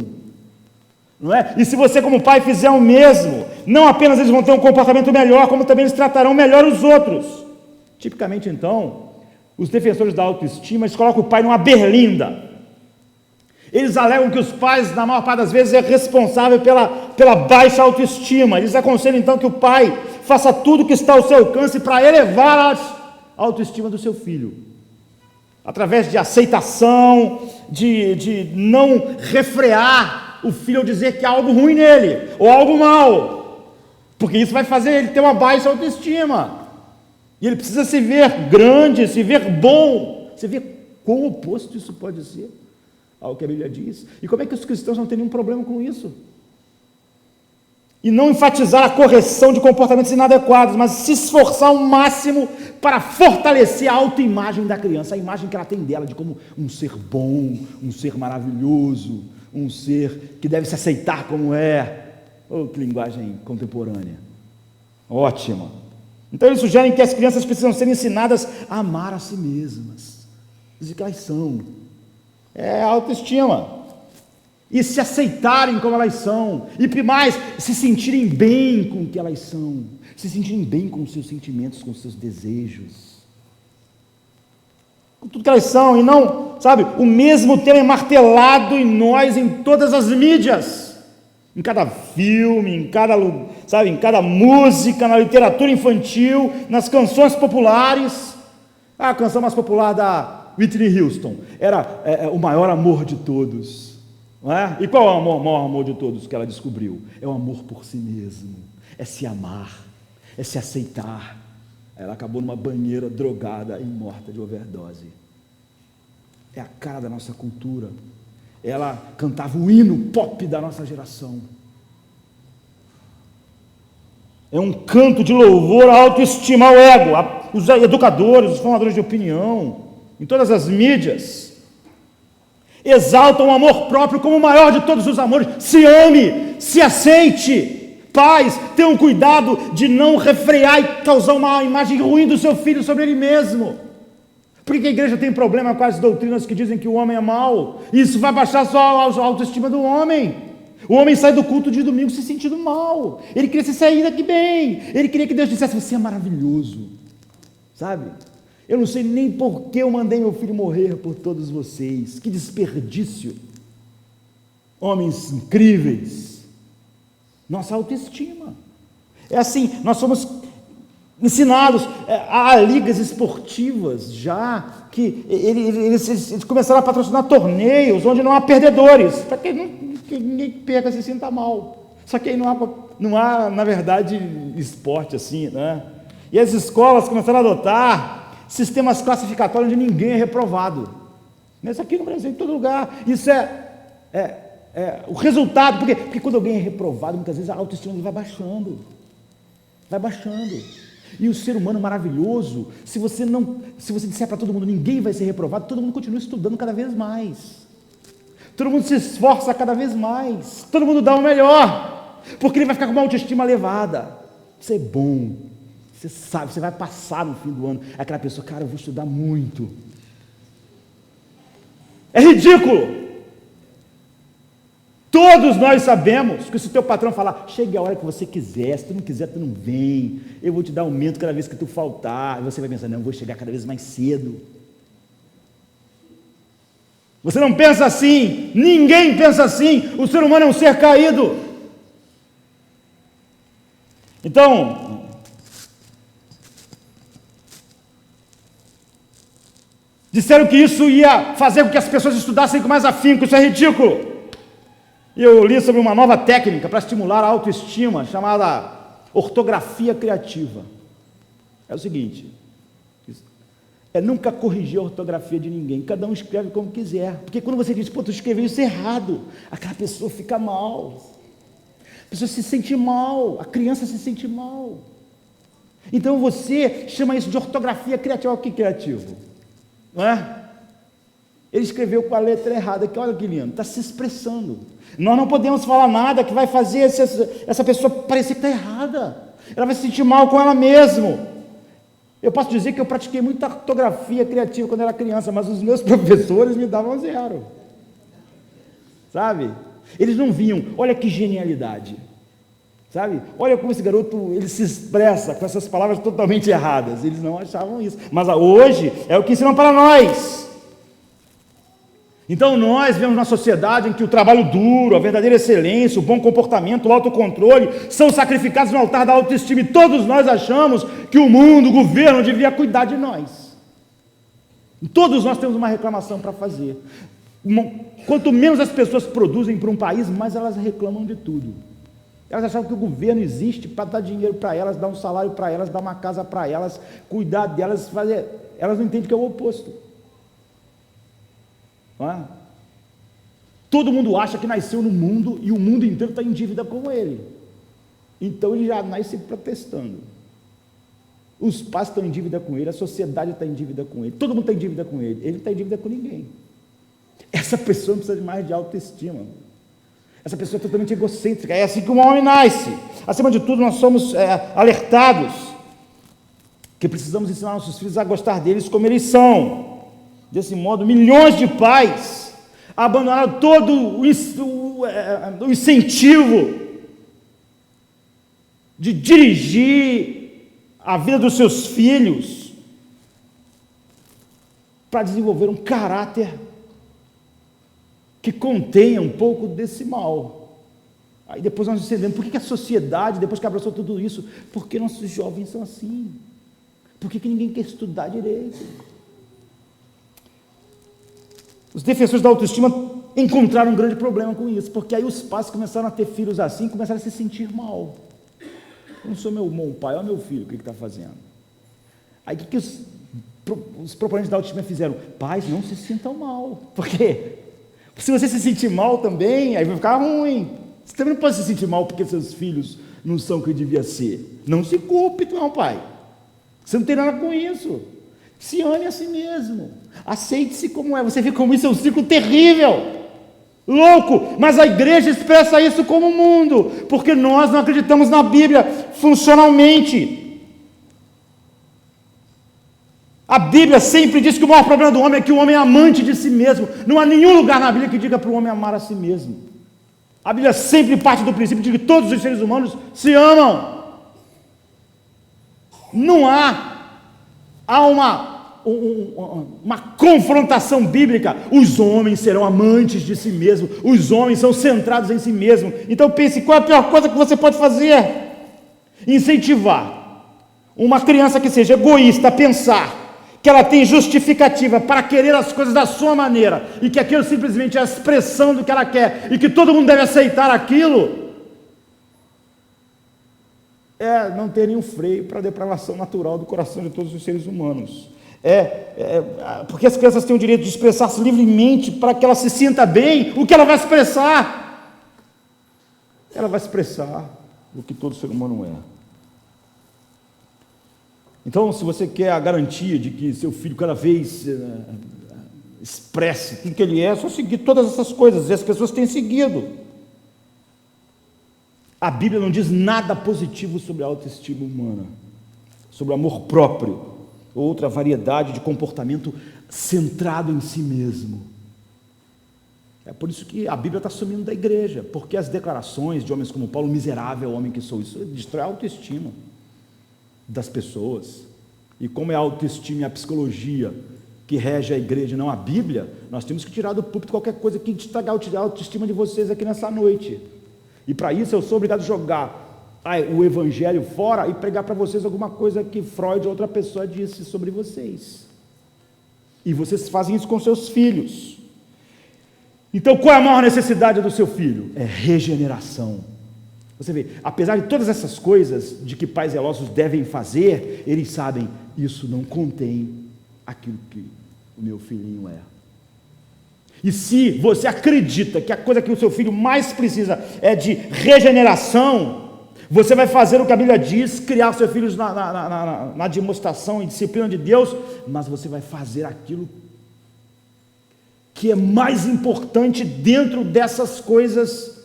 S1: não é? E se você como pai fizer o mesmo, não apenas eles vão ter um comportamento melhor, como também eles tratarão melhor os outros. Tipicamente, então, os defensores da autoestima, eles colocam o pai numa berlinda. Eles alegam que os pais, na maior parte das vezes, é responsável pela baixa autoestima. Eles aconselham, então, que o pai faça tudo que está ao seu alcance para elevar a autoestima do seu filho. Através de aceitação, de não refrear o filho ao dizer que há algo ruim nele, ou algo mal. Porque isso vai fazer ele ter uma baixa autoestima. E ele precisa se ver grande, se ver bom. Você vê quão oposto isso pode ser ao que a Bíblia diz. E como é que os cristãos não têm nenhum problema com isso? E não enfatizar a correção de comportamentos inadequados, mas se esforçar ao máximo para fortalecer a autoimagem da criança, a imagem que ela tem dela, de como um ser bom, um ser maravilhoso, um ser que deve se aceitar como é. Oh, que linguagem contemporânea. Ótima. Então eles sugerem que as crianças precisam ser ensinadas a amar a si mesmas. Dizem que elas são. É a autoestima. E se aceitarem como elas são. E mais, se sentirem bem com o que elas são. Se sentirem bem com os seus sentimentos, com os seus desejos. Com tudo que elas são. E não, o mesmo tema é martelado em nós, em todas as mídias. Em cada filme, em cada música, na literatura infantil, nas canções populares. A canção mais popular da Whitney Houston era o maior amor de todos, não é? E qual é o maior amor de todos que ela descobriu? É o amor por si mesmo, é se amar, é se aceitar. Ela acabou numa banheira drogada e morta de overdose. É a cara da nossa cultura. Ela cantava o hino pop da nossa geração. É um canto de louvor à autoestima, ao ego. Os educadores, os formadores de opinião, em todas as mídias, exaltam o amor próprio como o maior de todos os amores. Se ame, se aceite. Pais, tenham cuidado de não refrear e causar uma imagem ruim do seu filho sobre ele mesmo. Por que a igreja tem problema com as doutrinas que dizem que o homem é mau? Isso vai baixar só a autoestima do homem. O homem sai do culto de domingo se sentindo mal. Ele queria se sair daqui bem. Ele queria que Deus dissesse: você é maravilhoso. Sabe? Eu não sei nem por que eu mandei meu filho morrer por todos vocês. Que desperdício. Homens incríveis. Nossa autoestima. É assim, nós somos ensinados a ligas esportivas já, que eles começaram a patrocinar torneios onde não há perdedores, para que ninguém perca, se sinta mal. Só que aí não há, na verdade, esporte assim, né? E as escolas começaram a adotar sistemas classificatórios onde ninguém é reprovado. Isso aqui no Brasil, em todo lugar. Isso é o resultado, porque quando alguém é reprovado, muitas vezes a autoestima vai baixando. Vai baixando. E o ser humano maravilhoso, se você disser para todo mundo, ninguém vai ser reprovado, todo mundo continua estudando cada vez mais. Todo mundo se esforça cada vez mais. Todo mundo dá o melhor. Porque ele vai ficar com uma autoestima elevada. Isso é bom. Você sabe, você vai passar no fim do ano. Aquela pessoa, cara, eu vou estudar muito. É ridículo. Todos nós sabemos que se o teu patrão falar, chegue a hora que você quiser, se tu não quiser, tu não vem, eu vou te dar aumento cada vez que tu faltar, você vai pensar, não, eu vou chegar cada vez mais cedo. Você não pensa assim, ninguém pensa assim, o ser humano é um ser caído. Então, disseram que isso ia fazer com que as pessoas estudassem com mais afinco, isso é ridículo. E eu li sobre uma nova técnica para estimular a autoestima, chamada ortografia criativa. É o seguinte, é nunca corrigir a ortografia de ninguém, cada um escreve como quiser, porque quando você diz, pô, tu escreveu isso errado, aquela pessoa fica mal, a pessoa se sente mal, a criança se sente mal. Então você chama isso de ortografia criativa. Olha que criativo, não é? Ele escreveu com a letra errada, que olha que lindo, está se expressando. Nós não podemos falar nada que vai fazer essa pessoa parecer que está errada. Ela vai se sentir mal com ela mesma. Eu posso dizer que eu pratiquei muita ortografia criativa quando era criança, mas os meus professores me davam 0. Sabe? Eles não viam, olha que genialidade. Sabe? Olha como esse garoto, ele se expressa com essas palavras totalmente erradas. Eles não achavam isso. Mas hoje é o que ensinam para nós. Então nós vemos uma sociedade em que o trabalho duro, a verdadeira excelência, o bom comportamento, o autocontrole são sacrificados no altar da autoestima, e todos nós achamos que o mundo, o governo deveria cuidar de nós. Todos nós temos uma reclamação para fazer. Quanto menos as pessoas produzem para um país, mais elas reclamam de tudo. Elas achavam que o governo existe para dar dinheiro para elas, dar um salário para elas, dar uma casa para elas, cuidar delas, fazer. Elas não entendem que é o oposto. Não é? Todo mundo acha que nasceu no mundo e o mundo inteiro está em dívida com ele. Então ele já nasce protestando. Os pais estão em dívida com ele, a sociedade está em dívida com ele, todo mundo está em dívida com ele, ele não está em dívida com ninguém. Essa pessoa não precisa de mais de autoestima. Essa pessoa é totalmente egocêntrica. É assim que um homem nasce. Acima de tudo, nós somos alertados que precisamos ensinar nossos filhos a gostar deles como eles são. Desse modo, milhões de pais abandonaram todo o incentivo de dirigir a vida dos seus filhos para desenvolver um caráter que contenha um pouco desse mal. Aí depois nós entendemos por que a sociedade, depois que abraçou tudo isso, por que nossos jovens são assim? Por que ninguém quer estudar direito? Os defensores da autoestima encontraram um grande problema com isso, porque aí os pais começaram a ter filhos assim, começaram a se sentir mal. Eu não sou meu pai, olha meu filho, o que está fazendo? Aí o que os proponentes da autoestima fizeram? Pais, não se sintam mal. Por quê? Se você se sentir mal também, aí vai ficar ruim. Você também não pode se sentir mal porque seus filhos não são o que devia ser. Não se culpe, tu é um pai. Você não tem nada com isso. Se ame a si mesmo. Aceite-se como é. Você vê como isso é um ciclo terrível. Louco. Mas a igreja expressa isso como o mundo. Porque nós não acreditamos na Bíblia funcionalmente. A Bíblia sempre diz que o maior problema do homem é que o homem é amante de si mesmo. Não há nenhum lugar na Bíblia que diga para o homem amar a si mesmo. A Bíblia sempre parte do princípio de que todos os seres humanos se amam. Não há uma confrontação bíblica. Os homens serão amantes de si mesmos. Os homens são centrados em si mesmos. Então pense, qual é a pior coisa que você pode fazer? Incentivar uma criança que seja egoísta a pensar que ela tem justificativa para querer as coisas da sua maneira, e que aquilo simplesmente é a expressão do que ela quer, e que todo mundo deve aceitar aquilo, não ter nenhum freio para a depravação natural do coração de todos os seres humanos. Porque as crianças têm o direito de expressar-se livremente para que ela se sinta bem. O que ela vai expressar? Ela vai expressar o que todo ser humano é. Então, se você quer a garantia de que seu filho cada vez expresse tudo que ele é só seguir todas essas coisas, e as pessoas têm seguido. A Bíblia não diz nada positivo sobre a autoestima humana, sobre o amor próprio, outra variedade de comportamento centrado em si mesmo. É por isso que a Bíblia está sumindo da igreja, porque as declarações de homens como Paulo, miserável homem que sou, isso destrói a autoestima das pessoas. E como é a autoestima e a psicologia que rege a igreja, não a Bíblia, nós temos que tirar do púlpito qualquer coisa que estragar a autoestima de vocês aqui nessa noite. E para isso eu sou obrigado a jogar o evangelho fora e pregar para vocês alguma coisa que Freud ou outra pessoa disse sobre vocês. E vocês fazem isso com seus filhos. Então qual é a maior necessidade do seu filho? É regeneração. Você vê, apesar de todas essas coisas de que pais zelosos devem fazer, eles sabem, isso não contém aquilo que o meu filhinho é. E se você acredita que a coisa que o seu filho mais precisa é de regeneração, você vai fazer o que a Bíblia diz, criar seus filhos na demonstração e disciplina de Deus, mas você vai fazer aquilo que é mais importante dentro dessas coisas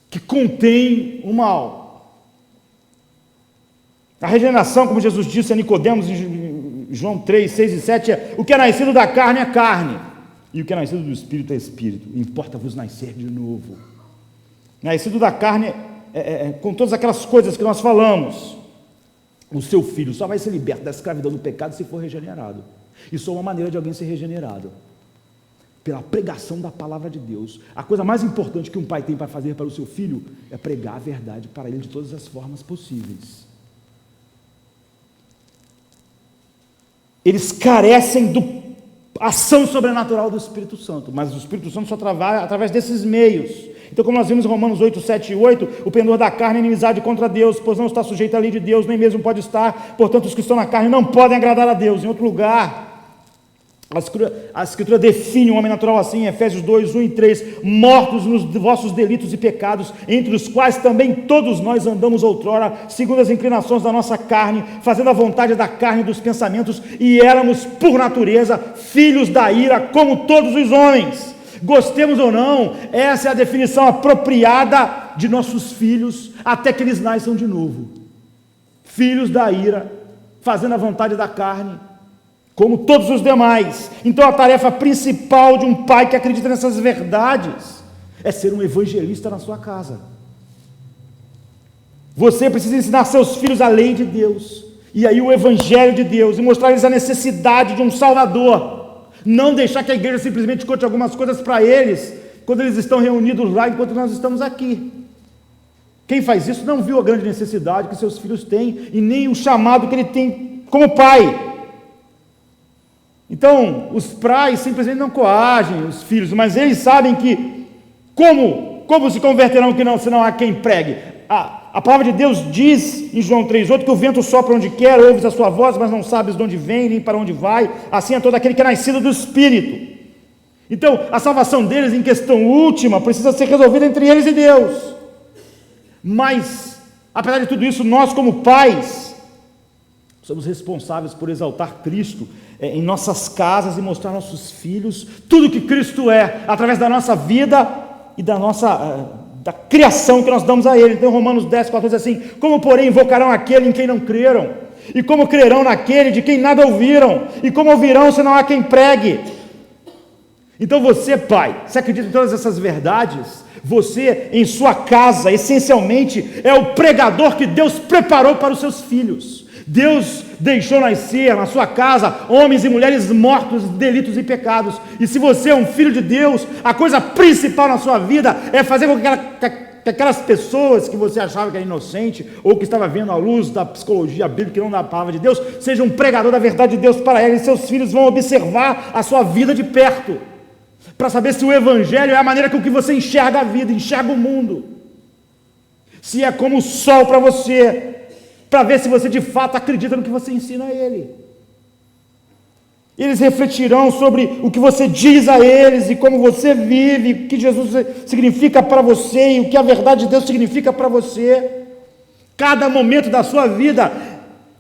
S1: que contém o mal. A regeneração, como Jesus disse a Nicodemos em João 3, 6 e 7, é: o que é nascido da carne é carne, e o que é nascido do Espírito é Espírito. Importa-vos nascer de novo. Nascido da carne com todas aquelas coisas que nós falamos. O seu filho só vai ser liberto da escravidão do pecado se for regenerado. E só uma maneira de alguém ser regenerado: pela pregação da palavra de Deus. A coisa mais importante que um pai tem para fazer para o seu filho é pregar a verdade para ele de todas as formas possíveis. Eles carecem da ação sobrenatural do Espírito Santo, mas o Espírito Santo só trabalha através desses meios. Então, como nós vimos em Romanos 8, 7 e 8, o pendor da carne é inimizade contra Deus, pois não está sujeito à lei de Deus, nem mesmo pode estar. Portanto, os que estão na carne não podem agradar a Deus. Em outro lugar, a Escritura define o homem natural assim, em Efésios 2, 1 e 3: mortos nos vossos delitos e pecados, entre os quais também todos nós andamos outrora, segundo as inclinações da nossa carne, fazendo a vontade da carne e dos pensamentos, e éramos, por natureza, filhos da ira, como todos os homens. Gostemos ou não, essa é a definição apropriada de nossos filhos, até que eles nasçam de novo. Filhos da ira, fazendo a vontade da carne, como todos os demais. Então a tarefa principal de um pai que acredita nessas verdades é ser um evangelista na sua casa. Você precisa ensinar seus filhos a lei de Deus, e aí o evangelho de Deus, e mostrar-lhes a necessidade de um Salvador. Não deixar que a igreja simplesmente conte algumas coisas para eles, quando eles estão reunidos lá, enquanto nós estamos aqui. Quem faz isso não viu a grande necessidade que seus filhos têm, e nem o chamado que ele tem como pai. Então, os pais simplesmente não coagem os filhos, mas eles sabem que, como se converterão que não, senão há quem pregue? A palavra de Deus diz em João 3,8 que o vento sopra onde quer, ouves a sua voz, mas não sabes de onde vem, nem para onde vai. Assim é todo aquele que é nascido do Espírito. Então, a salvação deles, em questão última, precisa ser resolvida entre eles e Deus. Mas, apesar de tudo isso, nós como pais somos responsáveis por exaltar Cristo em nossas casas e mostrar aos nossos filhos tudo que Cristo é, através da nossa vida e da criação que nós damos a Ele. Então Romanos 10, 14 diz assim: como porém invocarão aquele em quem não creram? E como crerão naquele de quem nada ouviram? E como ouvirão se não há quem pregue? Então você, pai, você acredita em todas essas verdades? Você, em sua casa, essencialmente, é o pregador que Deus preparou para os seus filhos. Deus deixou nascer na sua casa homens e mulheres mortos de delitos e pecados. E se você é um filho de Deus, a coisa principal na sua vida é fazer com que aquelas pessoas que você achava que era inocente, ou que estava vendo à luz da psicologia bíblica e não da palavra de Deus, seja um pregador da verdade de Deus para eles, e seus filhos vão observar a sua vida de perto, para saber se o evangelho é a maneira com que você enxerga a vida, enxerga o mundo, se é como o sol para você, para ver se você de fato acredita no que você ensina a ele. Eles refletirão sobre o que você diz a eles e como você vive, o que Jesus significa para você e o que a verdade de Deus significa para você. Cada momento da sua vida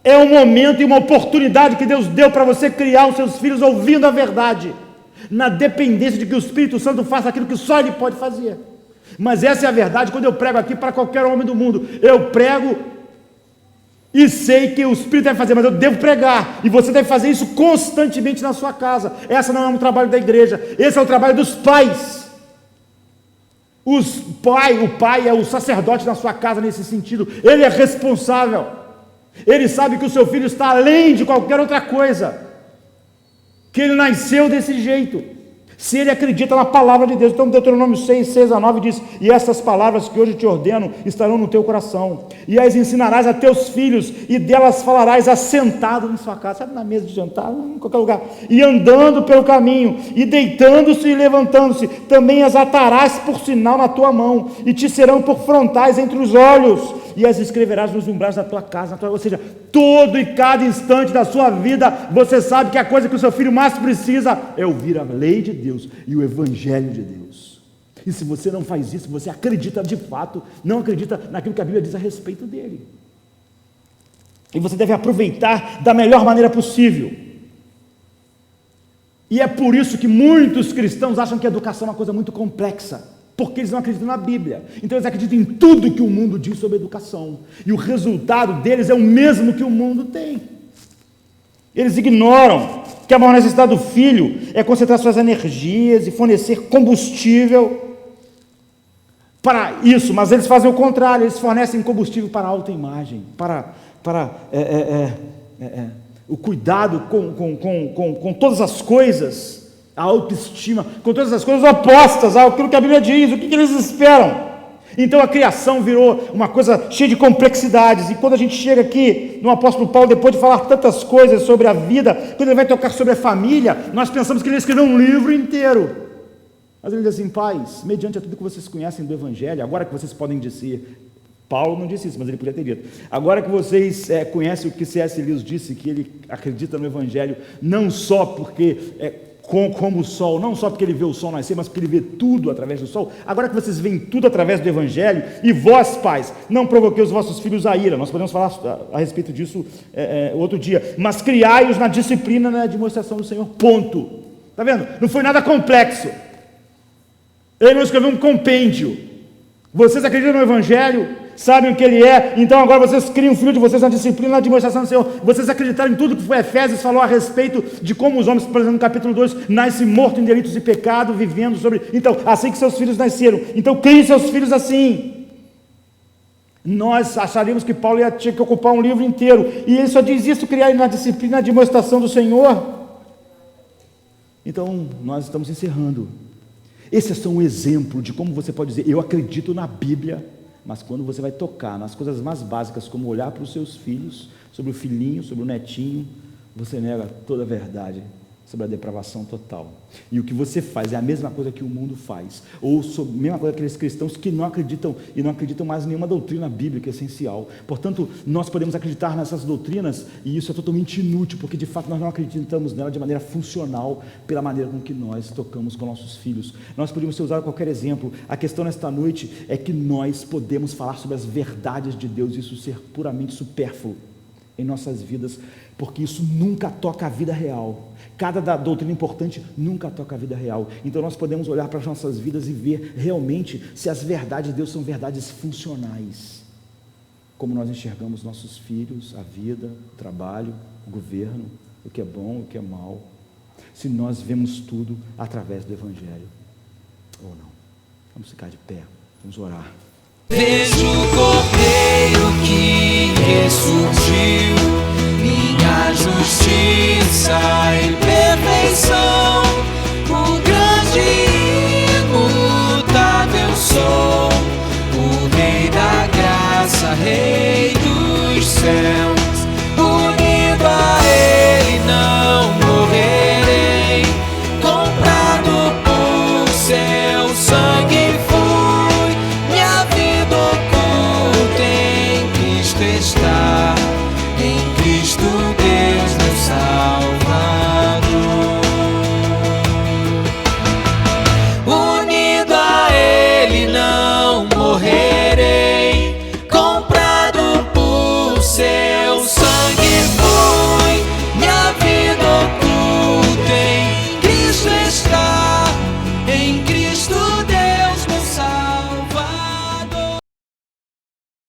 S1: é um momento e uma oportunidade que Deus deu para você criar os seus filhos ouvindo a verdade, na dependência de que o Espírito Santo faça aquilo que só Ele pode fazer. Mas essa é a verdade. Quando eu prego aqui para qualquer homem do mundo, eu prego e sei que o Espírito deve fazer, mas eu devo pregar, e você deve fazer isso constantemente na sua casa. Essa não é um trabalho da igreja, esse é o trabalho dos pais. O pai é o sacerdote na sua casa nesse sentido, ele é responsável, ele sabe que o seu filho está além de qualquer outra coisa, que ele nasceu desse jeito, se ele acredita na palavra de Deus. Então Deuteronômio 6:6-9 diz: e essas palavras que hoje te ordeno estarão no teu coração, e as ensinarás a teus filhos, e delas falarás assentado em sua casa, sabe, na mesa de jantar, em qualquer lugar, e andando pelo caminho, e deitando-se e levantando-se, também as atarás por sinal na tua mão, e te serão por frontais entre os olhos, e as escreverás nos umbrais da tua casa, ou seja, todo e cada instante da sua vida, você sabe que a coisa que o seu filho mais precisa é ouvir a lei de Deus e o evangelho de Deus. E se você não faz isso, você acredita de fato, não acredita naquilo que a Bíblia diz a respeito dele. E você deve aproveitar da melhor maneira possível. E é por isso que muitos cristãos acham que a educação é uma coisa muito complexa, porque eles não acreditam na Bíblia. Então eles acreditam em tudo que o mundo diz sobre educação, e o resultado deles é o mesmo que o mundo tem. Eles ignoram que a maior necessidade do filho é concentrar suas energias e fornecer combustível para isso, mas eles fazem o contrário, eles fornecem combustível para a autoimagem, para o cuidado com todas as coisas, a autoestima, com todas as coisas opostas àquilo que a Bíblia diz. O que eles esperam? Então a criação virou uma coisa cheia de complexidades, e quando a gente chega aqui no apóstolo Paulo, depois de falar tantas coisas sobre a vida, quando ele vai tocar sobre a família, nós pensamos que ele escreveu um livro inteiro, mas ele diz assim: pais, mediante a tudo que vocês conhecem do evangelho, agora que vocês podem dizer, Paulo não disse isso, mas ele podia ter dito, agora que vocês conhecem o que C.S. Lewis disse, que ele acredita no evangelho, não só porque como o sol, não só porque ele vê o sol nascer, mas porque ele vê tudo através do sol. Agora que vocês veem tudo através do evangelho, e vós, pais, não provoquei os vossos filhos a ira. Nós podemos falar a respeito disso outro dia, mas criai-os na disciplina, na demonstração do Senhor, ponto. Está vendo? Não foi nada complexo, ele não escreveu um compêndio. Vocês acreditam no evangelho, sabem o que ele é, então agora vocês criam o filho de vocês na disciplina, na demonstração do Senhor. Vocês acreditaram em tudo que Efésios falou a respeito de como os homens, por exemplo, no capítulo 2, nascem mortos em delitos e pecado, vivendo sobre... Então, assim que seus filhos nasceram, então criem seus filhos assim. Nós acharíamos que Paulo tinha que ocupar um livro inteiro, e ele só diz isso: criar na disciplina, na demonstração do Senhor. Então, nós estamos encerrando. Esse é só um exemplo de como você pode dizer: eu acredito na Bíblia, mas quando você vai tocar nas coisas mais básicas, como olhar para os seus filhos, sobre o filhinho, sobre o netinho, você nega toda a verdade sobre a depravação total. E o que você faz é a mesma coisa que o mundo faz, ou a mesma coisa que aqueles cristãos que não acreditam, e não acreditam mais em nenhuma doutrina bíblica essencial. Portanto, nós podemos acreditar nessas doutrinas, e isso é totalmente inútil, porque de fato nós não acreditamos nela de maneira funcional, pela maneira com que nós tocamos com nossos filhos. Nós podemos ser usados qualquer exemplo. A questão nesta noite é que nós podemos falar sobre as verdades de Deus, e isso ser puramente supérfluo em nossas vidas, porque isso nunca toca a vida real. Cada doutrina importante nunca toca a vida real. Então nós podemos olhar para as nossas vidas e ver realmente se as verdades de Deus são verdades funcionais. como nós enxergamos nossos filhos, a vida, o trabalho, o governo, o que é bom, o que é mal, se nós vemos tudo através do Evangelho ou não. Vamos ficar de pé, vamos orar.
S2: Vejo o Cordeiro que ressurgiu, minha justiça e perfeição, o grande e imutável sou, o Rei da graça, Rei dos céus.